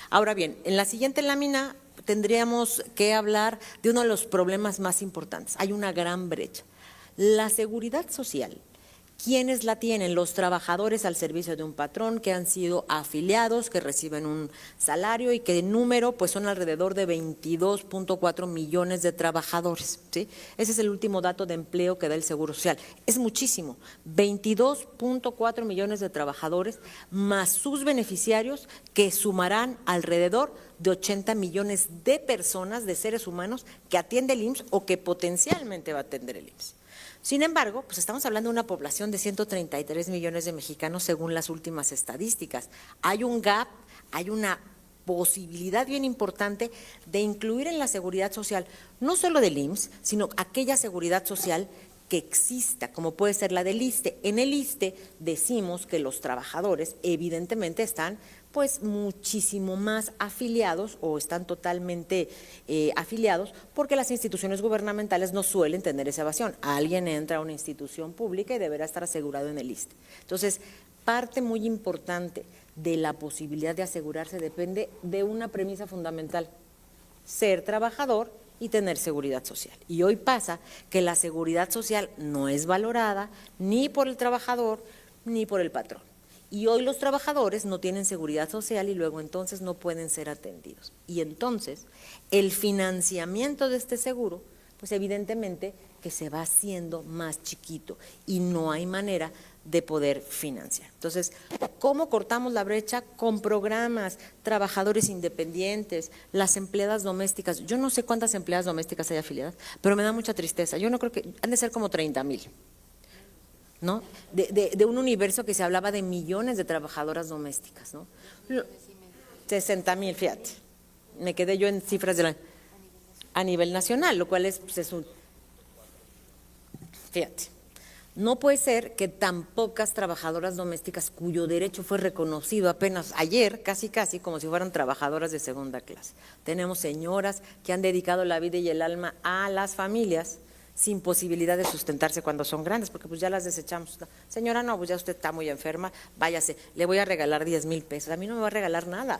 Ahora bien, en la siguiente lámina tendríamos que hablar de uno de los problemas más importantes. Hay una gran brecha. La seguridad social, ¿quiénes la tienen? Los trabajadores al servicio de un patrón que han sido afiliados, que reciben un salario y que en número pues son alrededor de 22.4 millones de trabajadores, ¿sí? Ese es el último dato de empleo que da el Seguro Social. Es muchísimo, 22.4 millones de trabajadores más sus beneficiarios que sumarán alrededor de 80 millones de personas, de seres humanos que atiende el IMSS o que potencialmente va a atender el IMSS. Sin embargo, pues estamos hablando de una población de 133 millones de mexicanos según las últimas estadísticas. Hay un gap, hay una posibilidad bien importante de incluir en la seguridad social, no solo del IMSS, sino aquella seguridad social que exista, como puede ser la del ISSSTE. En el ISSSTE decimos que los trabajadores evidentemente están pues muchísimo más afiliados o están totalmente afiliados porque las instituciones gubernamentales no suelen tener esa evasión. Alguien entra a una institución pública y deberá estar asegurado en el ISSSTE. Entonces, parte muy importante de la posibilidad de asegurarse depende de una premisa fundamental: ser trabajador y tener seguridad social. Y hoy pasa que la seguridad social no es valorada ni por el trabajador ni por el patrón. Y hoy los trabajadores no tienen seguridad social y luego entonces no pueden ser atendidos. Y entonces el financiamiento de este seguro, pues evidentemente que se va haciendo más chiquito y no hay manera de poder financiar. Entonces, ¿cómo cortamos la brecha? Con programas, trabajadores independientes, las empleadas domésticas. Yo no sé cuántas empleadas domésticas hay afiliadas, pero me da mucha tristeza. Yo no creo que, han de ser como 30,000. ¿No? De un universo que se hablaba de millones de trabajadoras domésticas, ¿no? 60,000, fíjate. Me quedé yo en cifras a nivel nacional, lo cual es un… Fíjate, no puede ser que tan pocas trabajadoras domésticas cuyo derecho fue reconocido apenas ayer, casi como si fueran trabajadoras de segunda clase. Tenemos señoras que han dedicado la vida y el alma a las familias sin posibilidad de sustentarse cuando son grandes, porque pues ya las desechamos. Señora, no, pues ya usted está muy enferma, váyase, le voy a regalar 10,000 pesos. A mí no me va a regalar nada.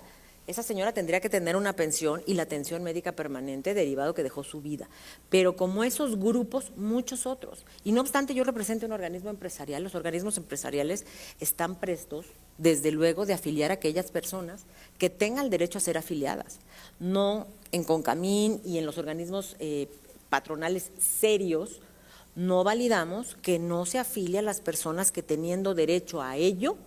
esa señora tendría que tener una pensión y la atención médica permanente derivado que dejó su vida. Pero como esos grupos, muchos otros. Y no obstante, yo represento un organismo empresarial. Los organismos empresariales están prestos, desde luego, de afiliar a aquellas personas que tengan el derecho a ser afiliadas. No en Concamín y en los organismos patronales serios, no validamos que no se afilie a las personas que, teniendo derecho a ello,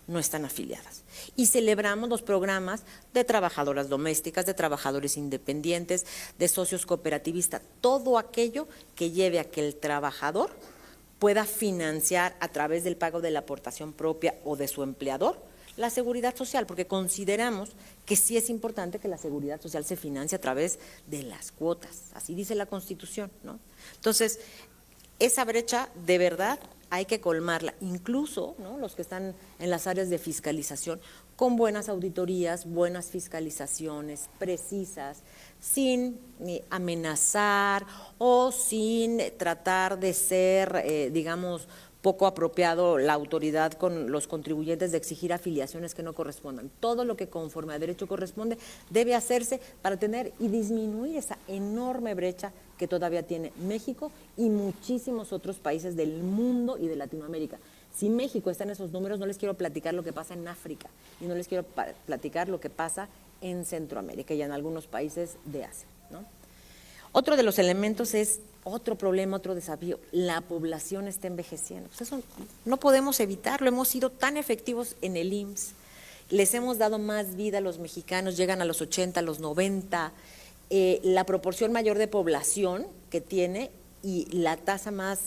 no están afiliadas. Y celebramos los programas de trabajadoras domésticas, de trabajadores independientes, de socios cooperativistas, todo aquello que lleve a que el trabajador pueda financiar a través del pago de la aportación propia o de su empleador la seguridad social, porque consideramos que sí es importante que la seguridad social se financie a través de las cuotas, así dice la Constitución, ¿no? Entonces, esa brecha de verdad hay que colmarla, incluso, ¿no?, los que están en las áreas de fiscalización, con buenas auditorías, buenas fiscalizaciones precisas, sin amenazar o sin tratar de ser, digamos, poco apropiado la autoridad con los contribuyentes de exigir afiliaciones que no correspondan. Todo lo que conforme a derecho corresponde debe hacerse para tener y disminuir esa enorme brecha que todavía tiene México y muchísimos otros países del mundo y de Latinoamérica. Si México está en esos números, no les quiero platicar lo que pasa en África y no les quiero platicar lo que pasa en Centroamérica y en algunos países de Asia, ¿no? Otro de los elementos es otro problema, otro desafío, la población está envejeciendo. Pues eso no podemos evitarlo, hemos sido tan efectivos en el IMSS, les hemos dado más vida a los mexicanos, llegan a los 80, a los 90, la proporción mayor de población que tiene y la tasa más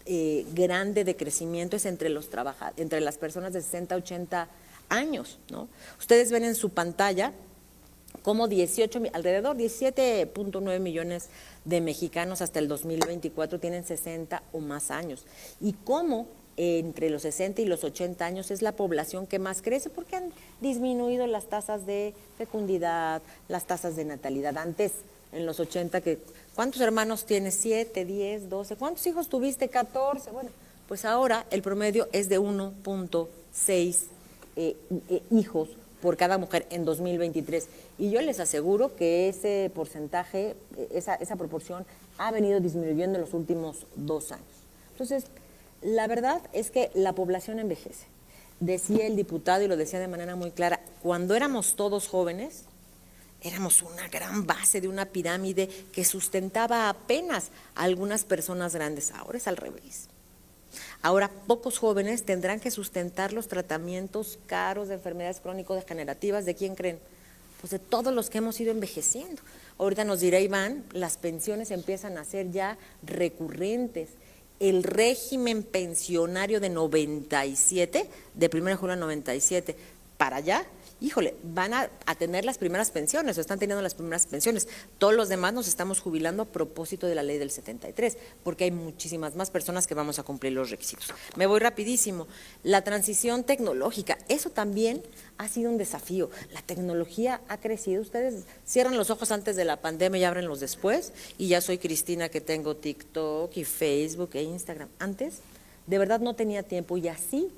grande de crecimiento es entre las personas de 60 a 80 años, ¿no? Ustedes ven en su pantalla como alrededor 17.9 millones de mexicanos hasta el 2024 tienen 60 o más años. Y cómo entre los 60 y los 80 años es la población que más crece porque han disminuido las tasas de fecundidad, las tasas de natalidad. Antes, en los 80, ¿cuántos hermanos tienes? 7, 10, 12. ¿Cuántos hijos tuviste? 14. Bueno, pues ahora el promedio es de 1.6 hijos por cada mujer en 2023. Y yo les aseguro que ese porcentaje, esa proporción ha venido disminuyendo en los últimos 2 años. Entonces, la verdad es que la población envejece. Decía el diputado, y lo decía de manera muy clara, cuando éramos todos jóvenes, éramos una gran base de una pirámide que sustentaba apenas a algunas personas grandes. Ahora es al revés. Ahora, pocos jóvenes tendrán que sustentar los tratamientos caros de enfermedades crónico-degenerativas. ¿De quién creen? Pues de todos los que hemos ido envejeciendo. Ahorita nos dirá Iván, las pensiones empiezan a ser ya recurrentes. El régimen pensionario de 97, de 1 de julio de 97, para allá, híjole, van a tener las primeras pensiones o están teniendo las primeras pensiones. Todos los demás nos estamos jubilando a propósito de la ley del 73, porque hay muchísimas más personas que vamos a cumplir los requisitos. Me voy rapidísimo. La transición tecnológica, eso también ha sido un desafío. La tecnología ha crecido. Ustedes cierran los ojos antes de la pandemia y ábrenlos después. Y ya soy Cristina que tengo TikTok y Facebook e Instagram. Antes, de verdad no tenía tiempo y así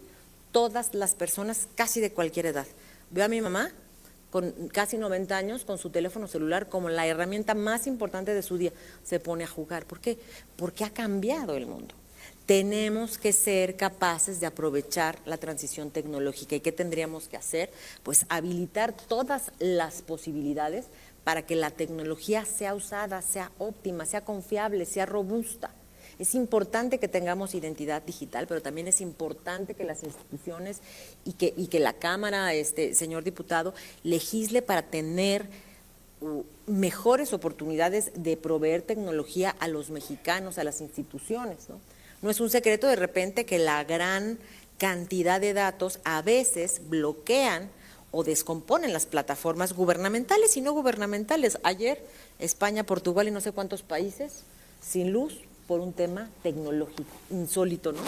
todas las personas casi de cualquier edad. Veo a mi mamá con casi 90 años con su teléfono celular como la herramienta más importante de su día. Se pone a jugar. ¿Por qué? Porque ha cambiado el mundo. Tenemos que ser capaces de aprovechar la transición tecnológica. ¿Y qué tendríamos que hacer? Pues habilitar todas las posibilidades para que la tecnología sea usada, sea óptima, sea confiable, sea robusta. Es importante que tengamos identidad digital, pero también es importante que las instituciones y que la Cámara, señor diputado, legisle para tener mejores oportunidades de proveer tecnología a los mexicanos, a las instituciones, ¿no? No es un secreto de repente que la gran cantidad de datos a veces bloquean o descomponen las plataformas gubernamentales y no gubernamentales. Ayer España, Portugal y no sé cuántos países sin luz por un tema tecnológico. Insólito, ¿no?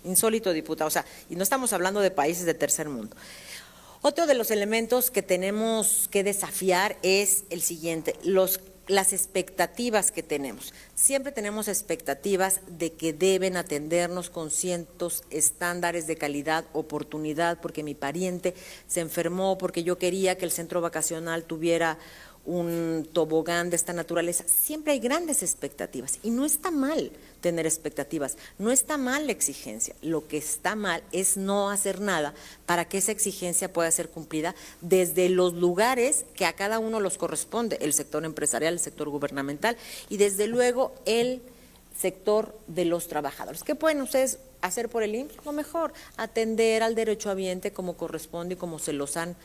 Insólito, diputado. O sea, y no estamos hablando de países de tercer mundo. Otro de los elementos que tenemos que desafiar es el siguiente. Los las expectativas que tenemos. Siempre tenemos expectativas de que deben atendernos con ciertos estándares de calidad, oportunidad, porque mi pariente se enfermó, porque yo quería que el centro vacacional tuviera un tobogán de esta naturaleza. Siempre hay grandes expectativas y no está mal tener expectativas, no está mal la exigencia. Lo que está mal es no hacer nada para que esa exigencia pueda ser cumplida desde los lugares que a cada uno los corresponde, el sector empresarial, el sector gubernamental y desde luego el sector de los trabajadores. ¿Qué pueden ustedes hacer por el IMSS? Lo mejor, atender al derechohabiente como corresponde y como se los han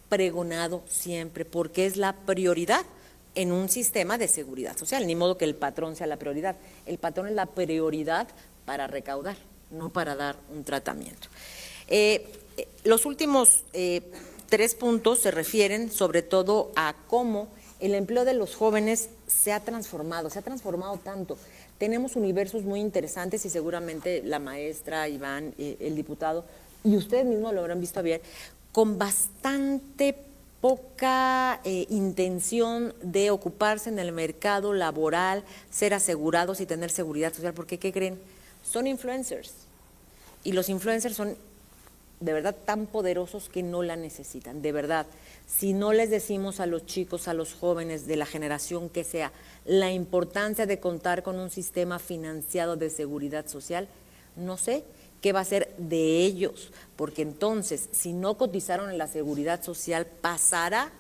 pregonado siempre, porque es la prioridad en un sistema de seguridad social. Ni modo que el patrón sea la prioridad. El patrón es la prioridad para recaudar, no para dar un tratamiento. Los últimos 3 puntos se refieren sobre todo a cómo el empleo de los jóvenes se ha transformado tanto. Tenemos universos muy interesantes y seguramente la maestra, Iván, el diputado, y ustedes mismos lo habrán visto bien, con bastante poca intención de ocuparse en el mercado laboral, ser asegurados y tener seguridad social, porque ¿qué creen? Son influencers y los influencers son de verdad tan poderosos que no la necesitan, de verdad. Si no les decimos a los chicos, a los jóvenes de la generación que sea, la importancia de contar con un sistema financiado de seguridad social, no sé qué va a ser de ellos, porque entonces, si no cotizaron en la seguridad social, pasará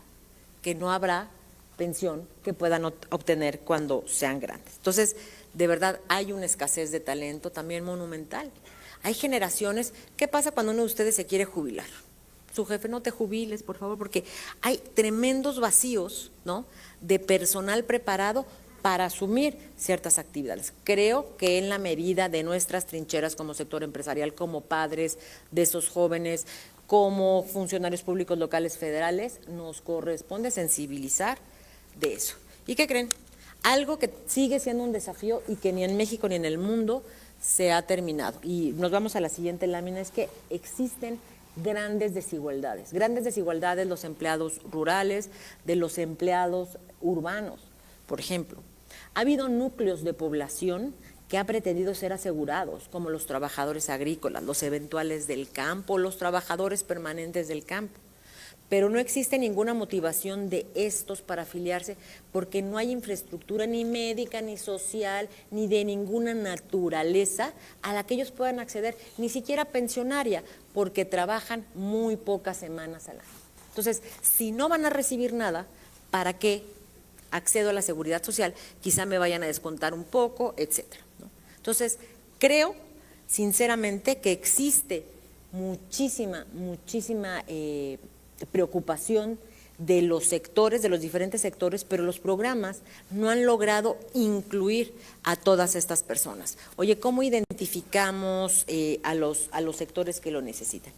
que no habrá pensión que puedan obtener cuando sean grandes. Entonces, de verdad, hay una escasez de talento también monumental. Hay generaciones, ¿qué pasa cuando uno de ustedes se quiere jubilar? Su jefe, no te jubiles, por favor, porque hay tremendos vacíos, ¿no?, de personal preparado para asumir ciertas actividades. Creo que en la medida de nuestras trincheras como sector empresarial, como padres de esos jóvenes, como funcionarios públicos locales federales, nos corresponde sensibilizar de eso. ¿Y qué creen? Algo que sigue siendo un desafío y que ni en México ni en el mundo se ha terminado. Y nos vamos a la siguiente lámina, es que existen grandes desigualdades los empleados rurales, de los empleados urbanos. Por ejemplo, ha habido núcleos de población que ha pretendido ser asegurados, como los trabajadores agrícolas, los eventuales del campo, los trabajadores permanentes del campo. Pero no existe ninguna motivación de estos para afiliarse porque no hay infraestructura ni médica, ni social, ni de ninguna naturaleza a la que ellos puedan acceder, ni siquiera pensionaria, porque trabajan muy pocas semanas al año. Entonces, si no van a recibir nada, ¿para qué accedo a la seguridad social? Quizá me vayan a descontar un poco, etcétera, ¿no? Entonces, creo sinceramente que existe muchísima preocupación de los sectores, de los diferentes sectores, pero los programas no han logrado incluir a todas estas personas. Oye, ¿cómo identificamos a los sectores que lo necesitan?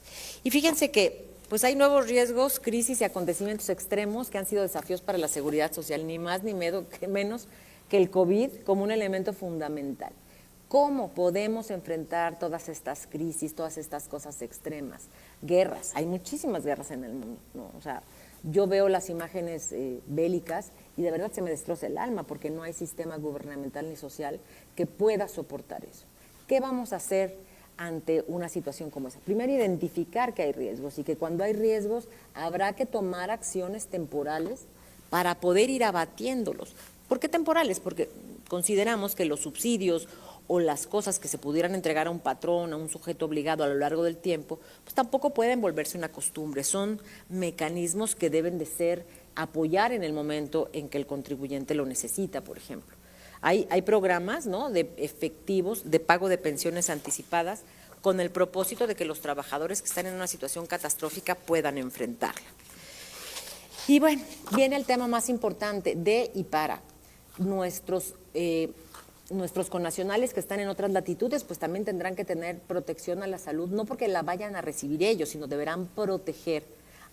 Y fíjense que pues hay nuevos riesgos, crisis y acontecimientos extremos que han sido desafíos para la seguridad social, ni más ni menos que el COVID como un elemento fundamental. ¿Cómo podemos enfrentar todas estas crisis, todas estas cosas extremas? Guerras, hay muchísimas guerras en el mundo, ¿no? O sea, yo veo las imágenes bélicas y de verdad se me destroza el alma porque no hay sistema gubernamental ni social que pueda soportar eso. ¿Qué vamos a hacer ante una situación como esa? Primero, identificar que hay riesgos y que cuando hay riesgos habrá que tomar acciones temporales para poder ir abatiéndolos. ¿Por qué temporales? Porque consideramos que los subsidios o las cosas que se pudieran entregar a un patrón, a un sujeto obligado a lo largo del tiempo, pues tampoco pueden volverse una costumbre. Son mecanismos que deben de ser, apoyar en el momento en que el contribuyente lo necesita, por ejemplo. Hay programas, ¿no?, de efectivos de pago de pensiones anticipadas con el propósito de que los trabajadores que están en una situación catastrófica puedan enfrentarla. Y bueno, viene el tema más importante de y para nuestros connacionales que están en otras latitudes, pues también tendrán que tener protección a la salud, no porque la vayan a recibir ellos, sino deberán proteger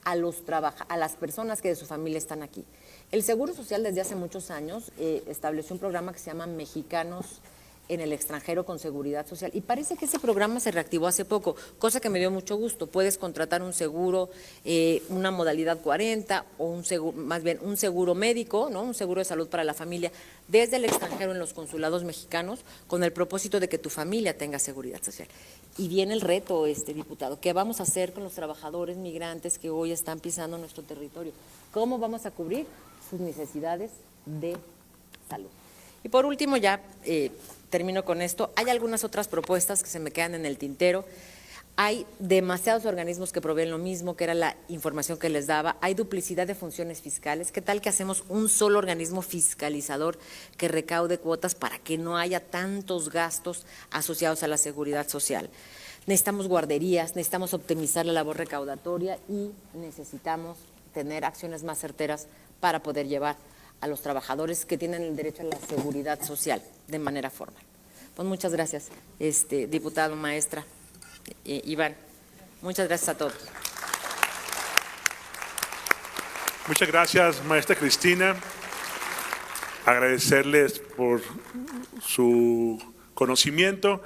a las personas que de su familia están aquí. El Seguro Social desde hace muchos años estableció un programa que se llama Mexicanos en el extranjero con seguridad social. Y parece que ese programa se reactivó hace poco, cosa que me dio mucho gusto. Puedes contratar un seguro, una modalidad 40 o un seguro, más bien un seguro médico, ¿no? Un seguro de salud para la familia desde el extranjero en los consulados mexicanos con el propósito de que tu familia tenga seguridad social. Y viene el reto, diputado, ¿qué vamos a hacer con los trabajadores migrantes que hoy están pisando nuestro territorio? ¿Cómo vamos a cubrir sus necesidades de salud? Y por último, ya termino con esto, hay algunas otras propuestas que se me quedan en el tintero. Hay demasiados organismos que proveen lo mismo, que era la información que les daba. Hay duplicidad de funciones fiscales. ¿Qué tal que hacemos un solo organismo fiscalizador que recaude cuotas para que no haya tantos gastos asociados a la seguridad social? Necesitamos guarderías, necesitamos optimizar la labor recaudatoria y necesitamos tener acciones más certeras para poder llevar a los trabajadores que tienen el derecho a la seguridad social de manera formal. Pues muchas gracias, diputado, maestra, Iván. Muchas gracias a todos. Muchas gracias, maestra Cristina. Agradecerles por su conocimiento.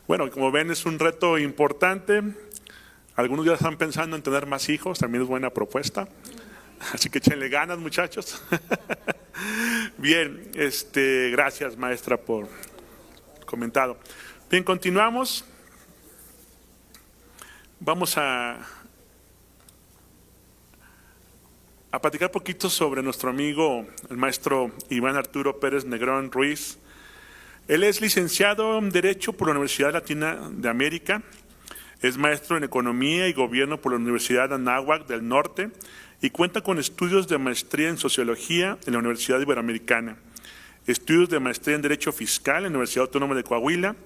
Bueno, como ven, es un reto importante. Algunos ya están pensando en tener más hijos, también es buena propuesta. Así que échenle ganas, muchachos. Bien, gracias, maestra, por comentado. Bien, continuamos. Vamos a platicar un poquito sobre nuestro amigo, el maestro Iván Arturo Pérez Negrón Ruiz. Él es licenciado en Derecho por la Universidad Latina de América, es maestro en Economía y Gobierno por la Universidad Anáhuac del Norte y cuenta con estudios de maestría en Sociología en la Universidad Iberoamericana, estudios de maestría en Derecho Fiscal en la Universidad Autónoma de Coahuila.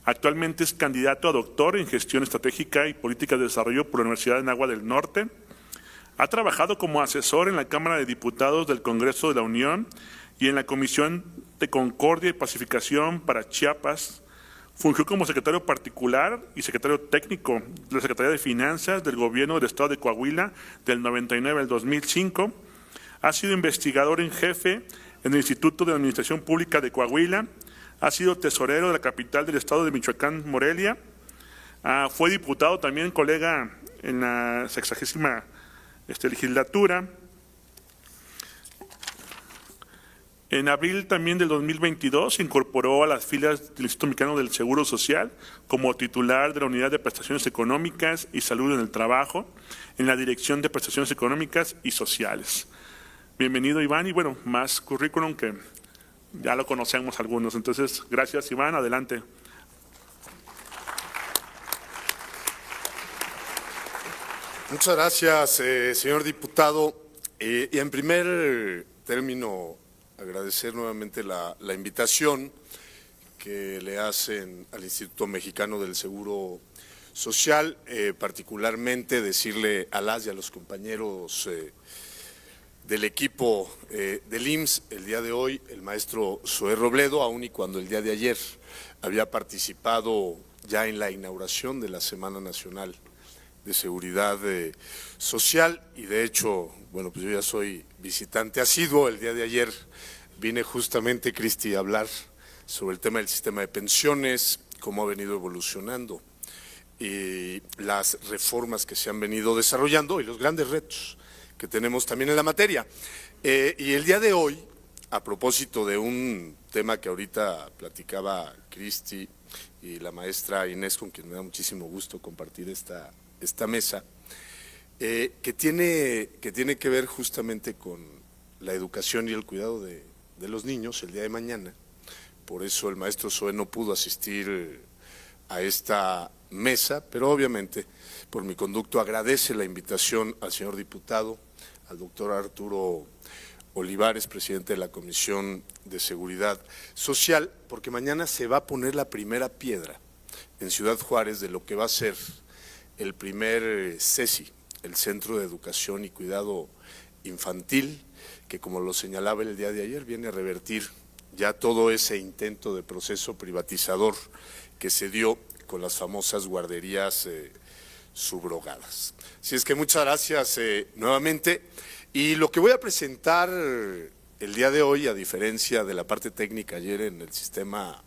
Actualmente es candidato a doctor en Gestión Estratégica y Políticas de Desarrollo por la Universidad de Anáhuac del Norte. Ha trabajado como asesor en la Cámara de Diputados del Congreso de la Unión y en la Comisión de Concordia y Pacificación para Chiapas. Fungió como secretario particular y secretario técnico de la Secretaría de Finanzas del Gobierno del Estado de Coahuila del 99 al 2005. Ha sido investigador en jefe en el Instituto de Administración Pública de Coahuila. Ha sido tesorero de la capital del Estado de Michoacán, Morelia. Fue diputado también, colega, en la 60ª legislatura. En abril también del 2022 se incorporó a las filas del Instituto Mexicano del Seguro Social como titular de la Unidad de Prestaciones Económicas y Salud en el Trabajo en la Dirección de Prestaciones Económicas y Sociales. Bienvenido, Iván, y bueno, más currículum que ya lo conocemos algunos. Entonces, gracias, Iván, adelante. Muchas gracias, señor diputado. Y en primer término, agradecer nuevamente la invitación que le hacen al Instituto Mexicano del Seguro Social, particularmente decirle a las y a los compañeros del equipo del IMSS el día de hoy, el maestro Zoé Robledo, aun y cuando el día de ayer había participado ya en la inauguración de la Semana Nacional de Seguridad Social, y de hecho, bueno, pues yo ya soy visitante asiduo. El día de ayer vine justamente, Cristi, a hablar sobre el tema del sistema de pensiones, cómo ha venido evolucionando y las reformas que se han venido desarrollando y los grandes retos que tenemos también en la materia. Y el día de hoy, a propósito de un tema que ahorita platicaba Cristi y la maestra Inés, con quien me da muchísimo gusto compartir esta mesa, que tiene que ver justamente con la educación y el cuidado de los niños el día de mañana. Por eso el maestro Zoé no pudo asistir a esta mesa, pero obviamente por mi conducto agradece la invitación al señor diputado, al doctor Arturo Olivares, presidente de la Comisión de Seguridad Social, porque mañana se va a poner la primera piedra en Ciudad Juárez de lo que va a ser el primer CESI, el Centro de Educación y Cuidado Infantil, que como lo señalaba el día de ayer, viene a revertir ya todo ese intento de proceso privatizador que se dio con las famosas guarderías subrogadas. Así es que muchas gracias nuevamente. Y lo que voy a presentar el día de hoy, a diferencia de la parte técnica ayer en el sistema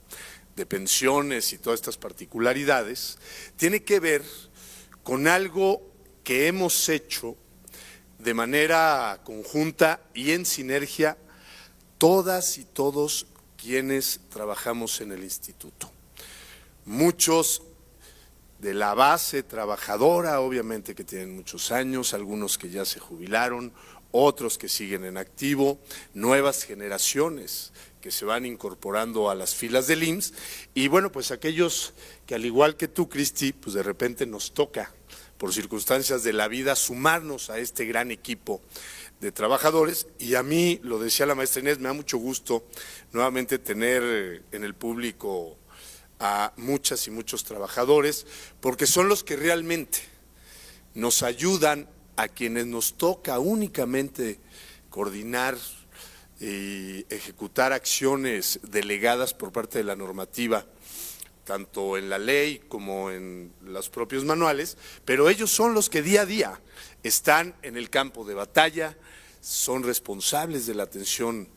de pensiones y todas estas particularidades, tiene que ver con algo que hemos hecho de manera conjunta y en sinergia todas y todos quienes trabajamos en el instituto. Muchos de la base trabajadora, obviamente que tienen muchos años, algunos que ya se jubilaron, otros que siguen en activo, nuevas generaciones que se van incorporando a las filas del IMSS y bueno, pues aquellos que al igual que tú, Cristi, pues de repente nos toca por circunstancias de la vida sumarnos a este gran equipo de trabajadores y a mí, lo decía la maestra Inés, me da mucho gusto nuevamente tener en el público a muchas y muchos trabajadores porque son los que realmente nos ayudan a quienes nos toca únicamente coordinar y ejecutar acciones delegadas por parte de la normativa, tanto en la ley como en los propios manuales, pero ellos son los que día a día están en el campo de batalla, son responsables de la atención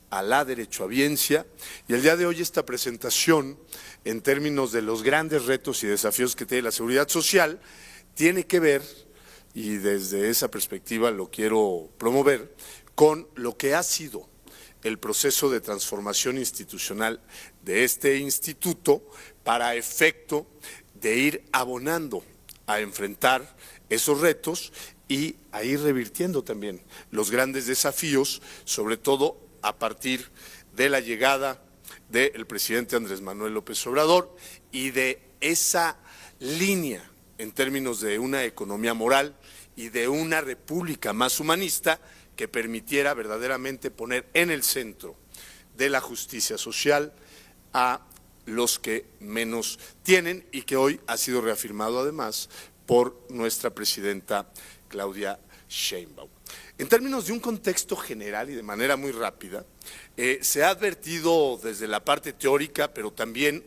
a la derechohabiencia y el día de hoy esta presentación en términos de los grandes retos y desafíos que tiene la seguridad social tiene que ver, y desde esa perspectiva lo quiero promover, con lo que ha sido el proceso de transformación institucional de este instituto para efecto de ir abonando a enfrentar esos retos y a ir revirtiendo también los grandes desafíos, sobre todo a partir de la llegada del presidente Andrés Manuel López Obrador y de esa línea en términos de una economía moral y de una república más humanista que permitiera verdaderamente poner en el centro de la justicia social a los que menos tienen y que hoy ha sido reafirmado además por nuestra presidenta Claudia Sheinbaum. En términos de un contexto general y de manera muy rápida, se ha advertido desde la parte teórica, pero también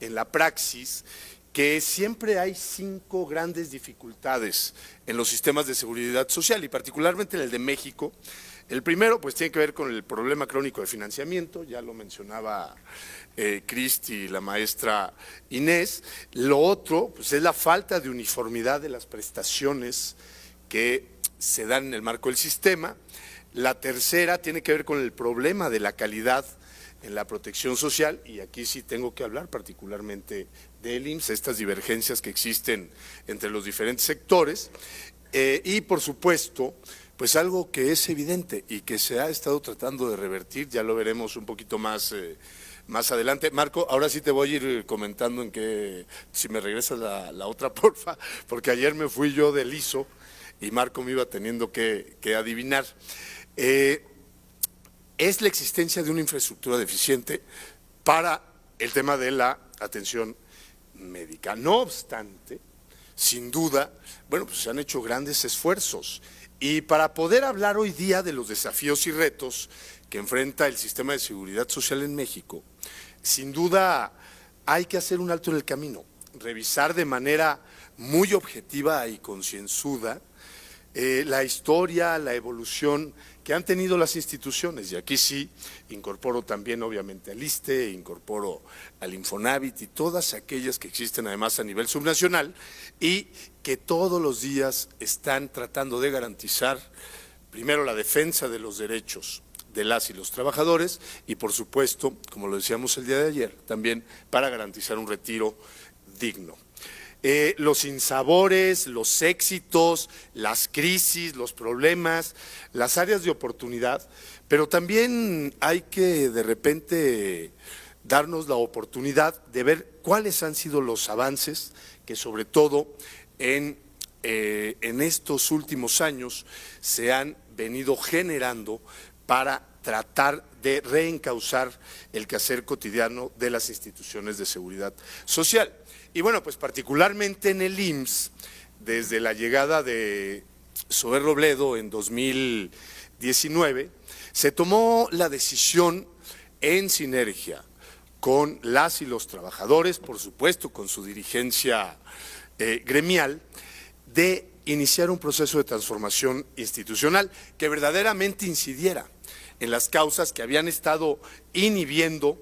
en la praxis, que siempre hay 5 grandes dificultades en los sistemas de seguridad social y particularmente en el de México. El primero pues tiene que ver con el problema crónico de financiamiento, ya lo mencionaba Cristi y la maestra Inés. Lo otro pues es la falta de uniformidad de las prestaciones que se dan en el marco del sistema. La tercera tiene que ver con el problema de la calidad en la protección social, y aquí sí tengo que hablar particularmente del IMSS, estas divergencias que existen entre los diferentes sectores, y por supuesto, pues algo que es evidente y que se ha estado tratando de revertir, ya lo veremos un poquito más adelante. Marco, ahora sí te voy a ir comentando en que, si me regresas la otra porfa, porque ayer me fui yo de liso y Marco me iba teniendo que adivinar. Es la existencia de una infraestructura deficiente para el tema de la atención médica. No obstante, sin duda, bueno, pues se han hecho grandes esfuerzos y para poder hablar hoy día de los desafíos y retos que enfrenta el sistema de seguridad social en México, sin duda hay que hacer un alto en el camino, revisar de manera muy objetiva y concienzuda la historia, la evolución que han tenido las instituciones, y aquí sí incorporo también obviamente al ISSSTE, incorporo al Infonavit y todas aquellas que existen además a nivel subnacional y que todos los días están tratando de garantizar primero la defensa de los derechos de las y los trabajadores y por supuesto, como lo decíamos el día de ayer, también para garantizar un retiro digno. Los sinsabores, los éxitos, las crisis, los problemas, las áreas de oportunidad, pero también hay que de repente darnos la oportunidad de ver cuáles han sido los avances que sobre todo en estos últimos años se han venido generando para tratar de reencauzar el quehacer cotidiano de las instituciones de seguridad social. Y bueno, pues particularmente en el IMSS, desde la llegada de Zoé Robledo en 2019, se tomó la decisión en sinergia con las y los trabajadores, por supuesto con su dirigencia gremial, de iniciar un proceso de transformación institucional que verdaderamente incidiera en las causas que habían estado inhibiendo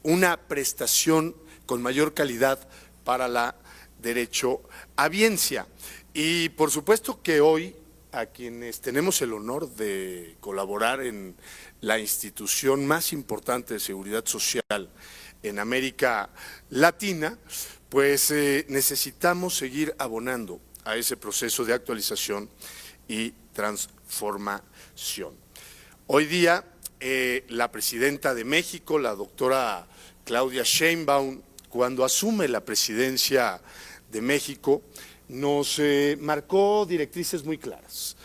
una prestación con mayor calidad para la derechohabiencia. Y por supuesto que hoy, a quienes tenemos el honor de colaborar en la institución más importante de seguridad social en América Latina, pues necesitamos seguir abonando a ese proceso de actualización y transformación. Hoy día, la presidenta de México, la doctora Claudia Sheinbaum, cuando asume la presidencia de México, nos marcó directrices muy claras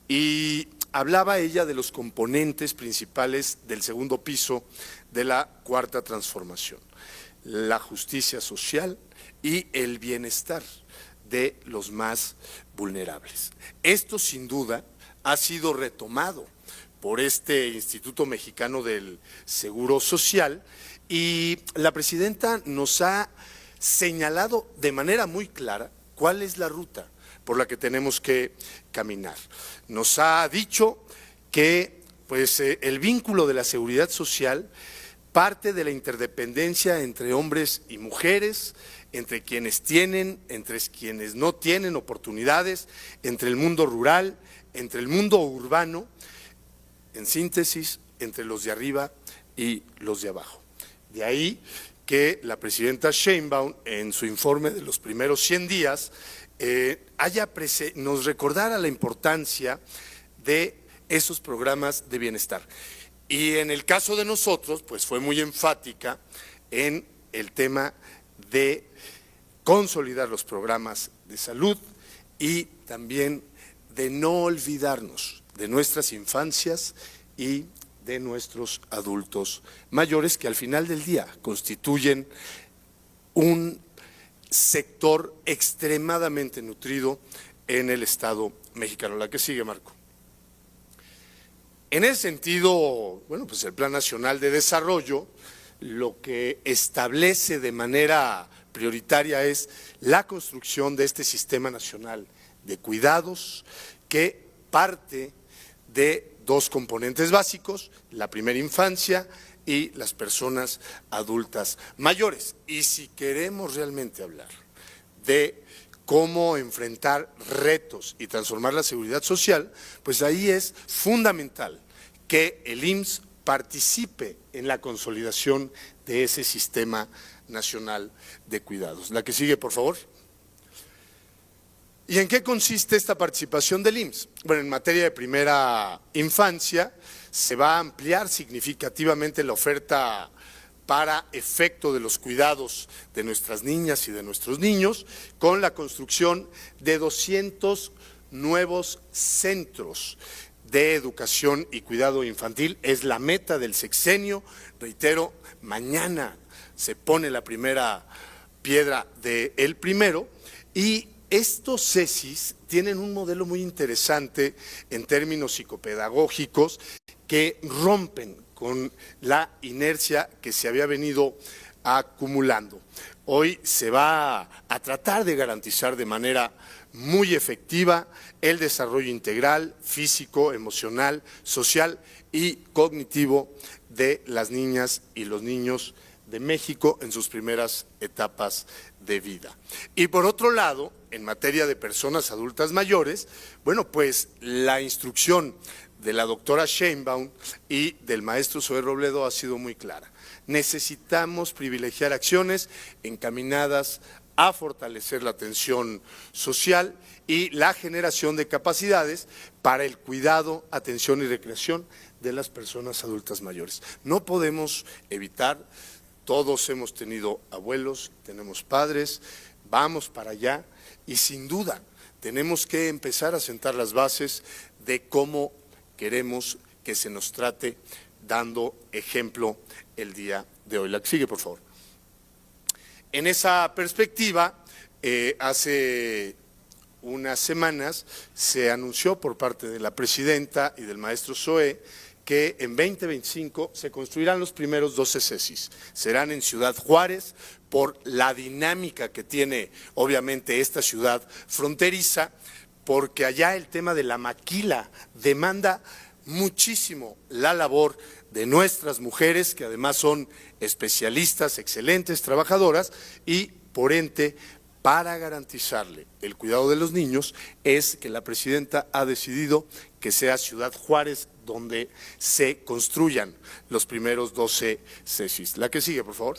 y hablaba ella de los componentes principales del segundo piso de la cuarta transformación: la justicia social y el bienestar de los más vulnerables. Esto sin duda ha sido retomado por este Instituto Mexicano del Seguro Social y la presidenta nos ha señalado de manera muy clara cuál es la ruta por la que tenemos que caminar. Nos ha dicho que pues, el vínculo de la seguridad social parte de la interdependencia entre hombres y mujeres, entre quienes tienen, entre quienes no tienen oportunidades, entre el mundo rural, entre el mundo urbano, en síntesis, entre los de arriba y los de abajo. De ahí que la presidenta Sheinbaum, en su informe de los primeros 100 días, nos recordara la importancia de esos programas de bienestar. Y en el caso de nosotros, pues fue muy enfática en el tema de consolidar los programas de salud y también de no olvidarnos de nuestras infancias y de nuestros adultos mayores, que al final del día constituyen un sector extremadamente nutrido en el Estado mexicano. La que sigue, Marco. En ese sentido, bueno, pues el Plan Nacional de Desarrollo lo que establece de manera prioritaria es la construcción de este Sistema Nacional de Cuidados, que parte de dos componentes básicos: la primera infancia y las personas adultas mayores. Y si queremos realmente hablar de cómo enfrentar retos y transformar la seguridad social, pues ahí es fundamental que el IMSS participe en la consolidación de ese Sistema Nacional de Cuidados. La que sigue, por favor. ¿Y en qué consiste esta participación del IMSS? Bueno, en materia de primera infancia se va a ampliar significativamente la oferta para efecto de los cuidados de nuestras niñas y de nuestros niños, con la construcción de 200 nuevos centros de educación y cuidado infantil. Es la meta del sexenio. Reitero, mañana se pone la primera piedra del primero, y estos CECIS tienen un modelo muy interesante en términos psicopedagógicos que rompen con la inercia que se había venido acumulando. Hoy se va a tratar de garantizar de manera muy efectiva el desarrollo integral, físico, emocional, social y cognitivo de las niñas y los niños de México en sus primeras etapas de vida. Y por otro lado, en materia de personas adultas mayores, bueno, pues la instrucción de la doctora Sheinbaum y del maestro Zoé Robledo ha sido muy clara. Necesitamos privilegiar acciones encaminadas a fortalecer la atención social y la generación de capacidades para el cuidado, atención y recreación de las personas adultas mayores. No podemos evitar, todos hemos tenido abuelos, tenemos padres, vamos para allá y sin duda tenemos que empezar a sentar las bases de cómo queremos que se nos trate, dando ejemplo el día de hoy. La que sigue, por favor. En esa perspectiva, hace unas semanas se anunció por parte de la presidenta y del maestro Zoé que en 2025 se construirán los primeros 12 CECIS. Serán en Ciudad Juárez, por la dinámica que tiene obviamente esta ciudad fronteriza, porque allá el tema de la maquila demanda muchísimo la labor de nuestras mujeres, que además son especialistas, excelentes trabajadoras, y por ende, para garantizarle el cuidado de los niños, es que la presidenta ha decidido que sea Ciudad Juárez donde se construyan los primeros 12 CESIS. La que sigue, por favor.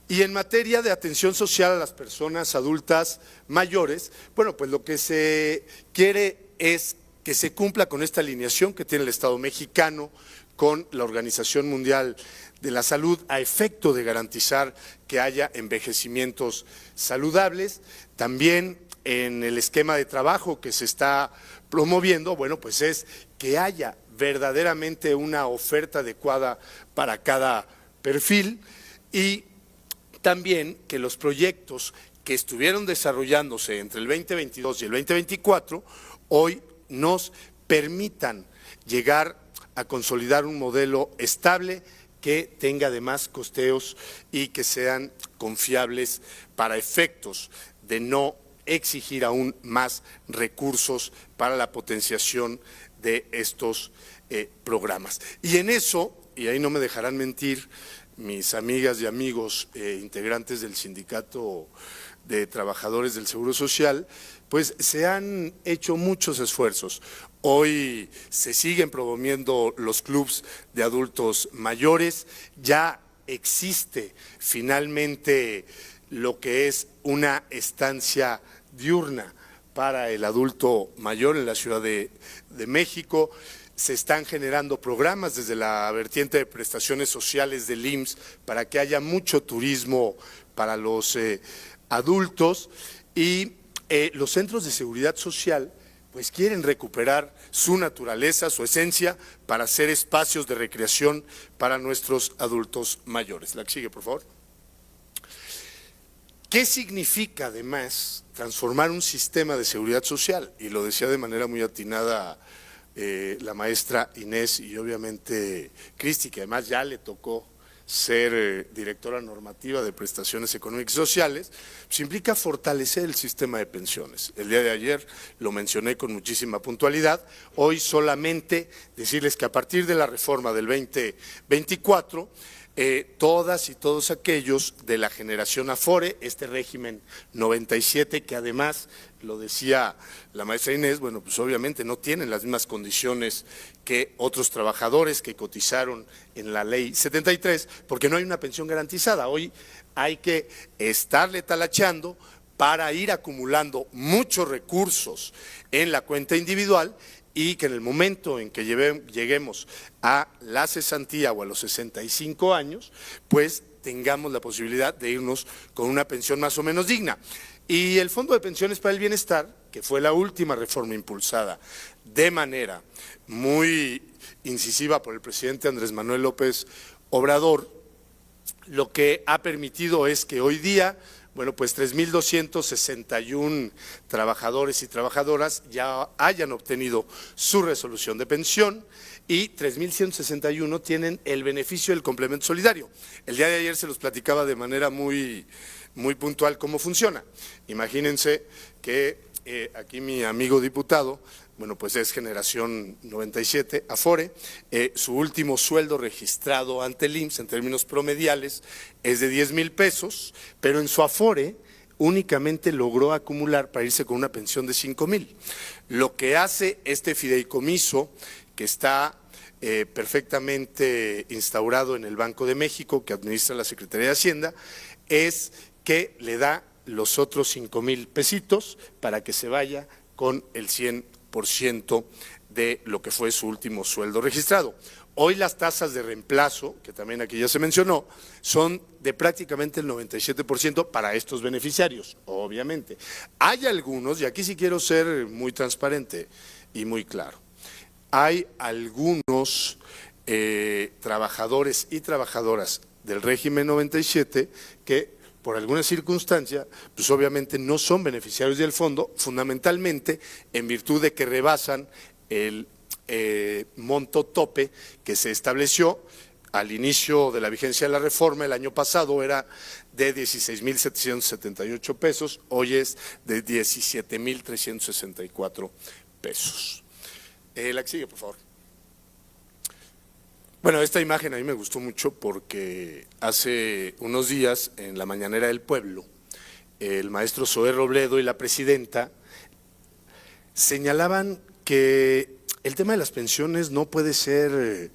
Y en materia de atención social a las personas adultas mayores, bueno, pues lo que se quiere es que se cumpla con esta alineación que tiene el Estado mexicano con la Organización Mundial de la Salud a efecto de garantizar que haya envejecimientos saludables. También en el esquema de trabajo que se está promoviendo, bueno, pues es que haya verdaderamente una oferta adecuada para cada perfil y también que los proyectos que estuvieron desarrollándose entre el 2022 y el 2024 hoy nos permitan llegar a consolidar un modelo estable que tenga además costeos y que sean confiables para efectos de no exigir aún más recursos para la potenciación de estos programas. Y en eso, y ahí no me dejarán mentir mis amigas y amigos integrantes del Sindicato de Trabajadores del Seguro Social, pues se han hecho muchos esfuerzos. Hoy se siguen promoviendo los clubs de adultos mayores, ya existe finalmente lo que es una estancia diurna para el adulto mayor en la Ciudad de México. Se están generando programas desde la vertiente de prestaciones sociales del IMSS para que haya mucho turismo para los adultos y los centros de seguridad social pues quieren recuperar su naturaleza, su esencia para ser espacios de recreación para nuestros adultos mayores. La que sigue, por favor. ¿Qué significa además transformar un sistema de seguridad social? Y lo decía de manera muy atinada la maestra Inés y obviamente Cristi, que además ya le tocó ser directora normativa de prestaciones económicas y sociales, pues implica fortalecer el sistema de pensiones. El día de ayer lo mencioné con muchísima puntualidad, hoy solamente decirles que a partir de la reforma del 2024, todas y todos aquellos de la generación Afore, este régimen 97, que además, lo decía la maestra Inés, bueno, pues obviamente no tienen las mismas condiciones que otros trabajadores que cotizaron en la ley 73, porque no hay una pensión garantizada. Hoy hay que estarle talachando para ir acumulando muchos recursos en la cuenta individual y que en el momento en que lleguemos a la cesantía o a los 65 años, pues tengamos la posibilidad de irnos con una pensión más o menos digna. Y el Fondo de Pensiones para el Bienestar, que fue la última reforma impulsada de manera muy incisiva por el presidente Andrés Manuel López Obrador, lo que ha permitido es que hoy día, bueno, pues 3.261 trabajadores y trabajadoras ya hayan obtenido su resolución de pensión y 3.161 tienen el beneficio del complemento solidario. El día de ayer se los platicaba de manera muy puntual cómo funciona. Imagínense que aquí mi amigo diputado, bueno, pues es generación 97, Afore, su último sueldo registrado ante el IMSS en términos promediales es de 10,000 pesos, pero en su Afore únicamente logró acumular para irse con una pensión de 5,000. Lo que hace este fideicomiso, que está perfectamente instaurado en el Banco de México, que administra la Secretaría de Hacienda, es que le da los otros 5,000 pesitos para que se vaya con el 100% de lo que fue su último sueldo registrado. Hoy las tasas de reemplazo, que también aquí ya se mencionó, son de prácticamente el 97% para estos beneficiarios, obviamente. Hay algunos, y aquí sí quiero ser muy transparente y muy claro, hay algunos trabajadores y trabajadoras del régimen 97 que por alguna circunstancia, pues obviamente no son beneficiarios del fondo, fundamentalmente en virtud de que rebasan el monto tope que se estableció al inicio de la vigencia de la reforma. El año pasado era de 16,778 pesos, hoy es de 17,364 pesos. La que sigue, por favor. Bueno, esta imagen a mí me gustó mucho porque hace unos días en la Mañanera del Pueblo, el maestro Zoé Robledo y la presidenta señalaban que el tema de las pensiones no puede ser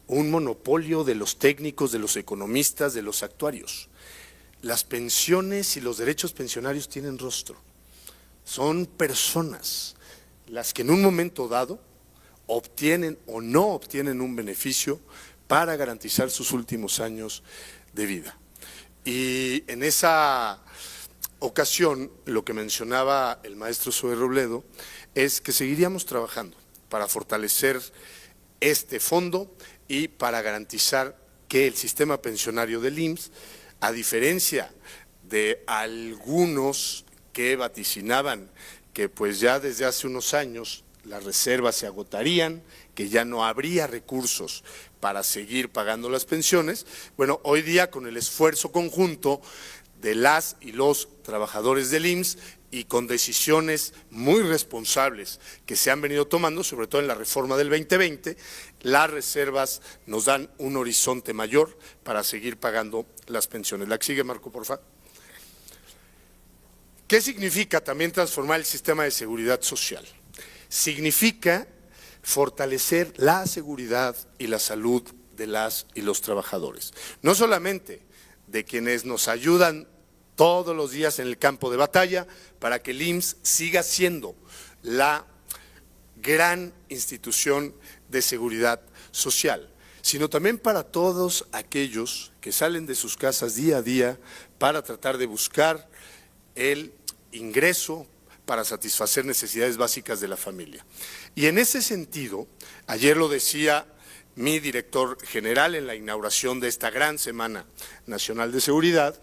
un monopolio de los técnicos, de los economistas, de los actuarios. Las pensiones y los derechos pensionarios tienen rostro. Son personas las que en un momento dado obtienen o no obtienen un beneficio para garantizar sus últimos años de vida. Y en esa ocasión, lo que mencionaba el maestro Zoé Robledo es que seguiríamos trabajando para fortalecer este fondo y para garantizar que el sistema pensionario del IMSS, a diferencia de algunos que vaticinaban que pues ya desde hace unos años las reservas se agotarían, que ya no habría recursos para seguir pagando las pensiones, bueno, hoy día con el esfuerzo conjunto de las y los trabajadores del IMSS y con decisiones muy responsables que se han venido tomando, sobre todo en la reforma del 2020, las reservas nos dan un horizonte mayor para seguir pagando las pensiones. La que sigue, Marco, por favor. ¿Qué significa también transformar el sistema de seguridad social? Significa fortalecer la seguridad y la salud de las y los trabajadores, no solamente de quienes nos ayudan todos los días en el campo de batalla para que el IMSS siga siendo la gran institución de seguridad social, sino también para todos aquellos que salen de sus casas día a día para tratar de buscar el ingreso para satisfacer necesidades básicas de la familia. Y en ese sentido, ayer lo decía mi director general en la inauguración de esta gran Semana Nacional de Seguridad,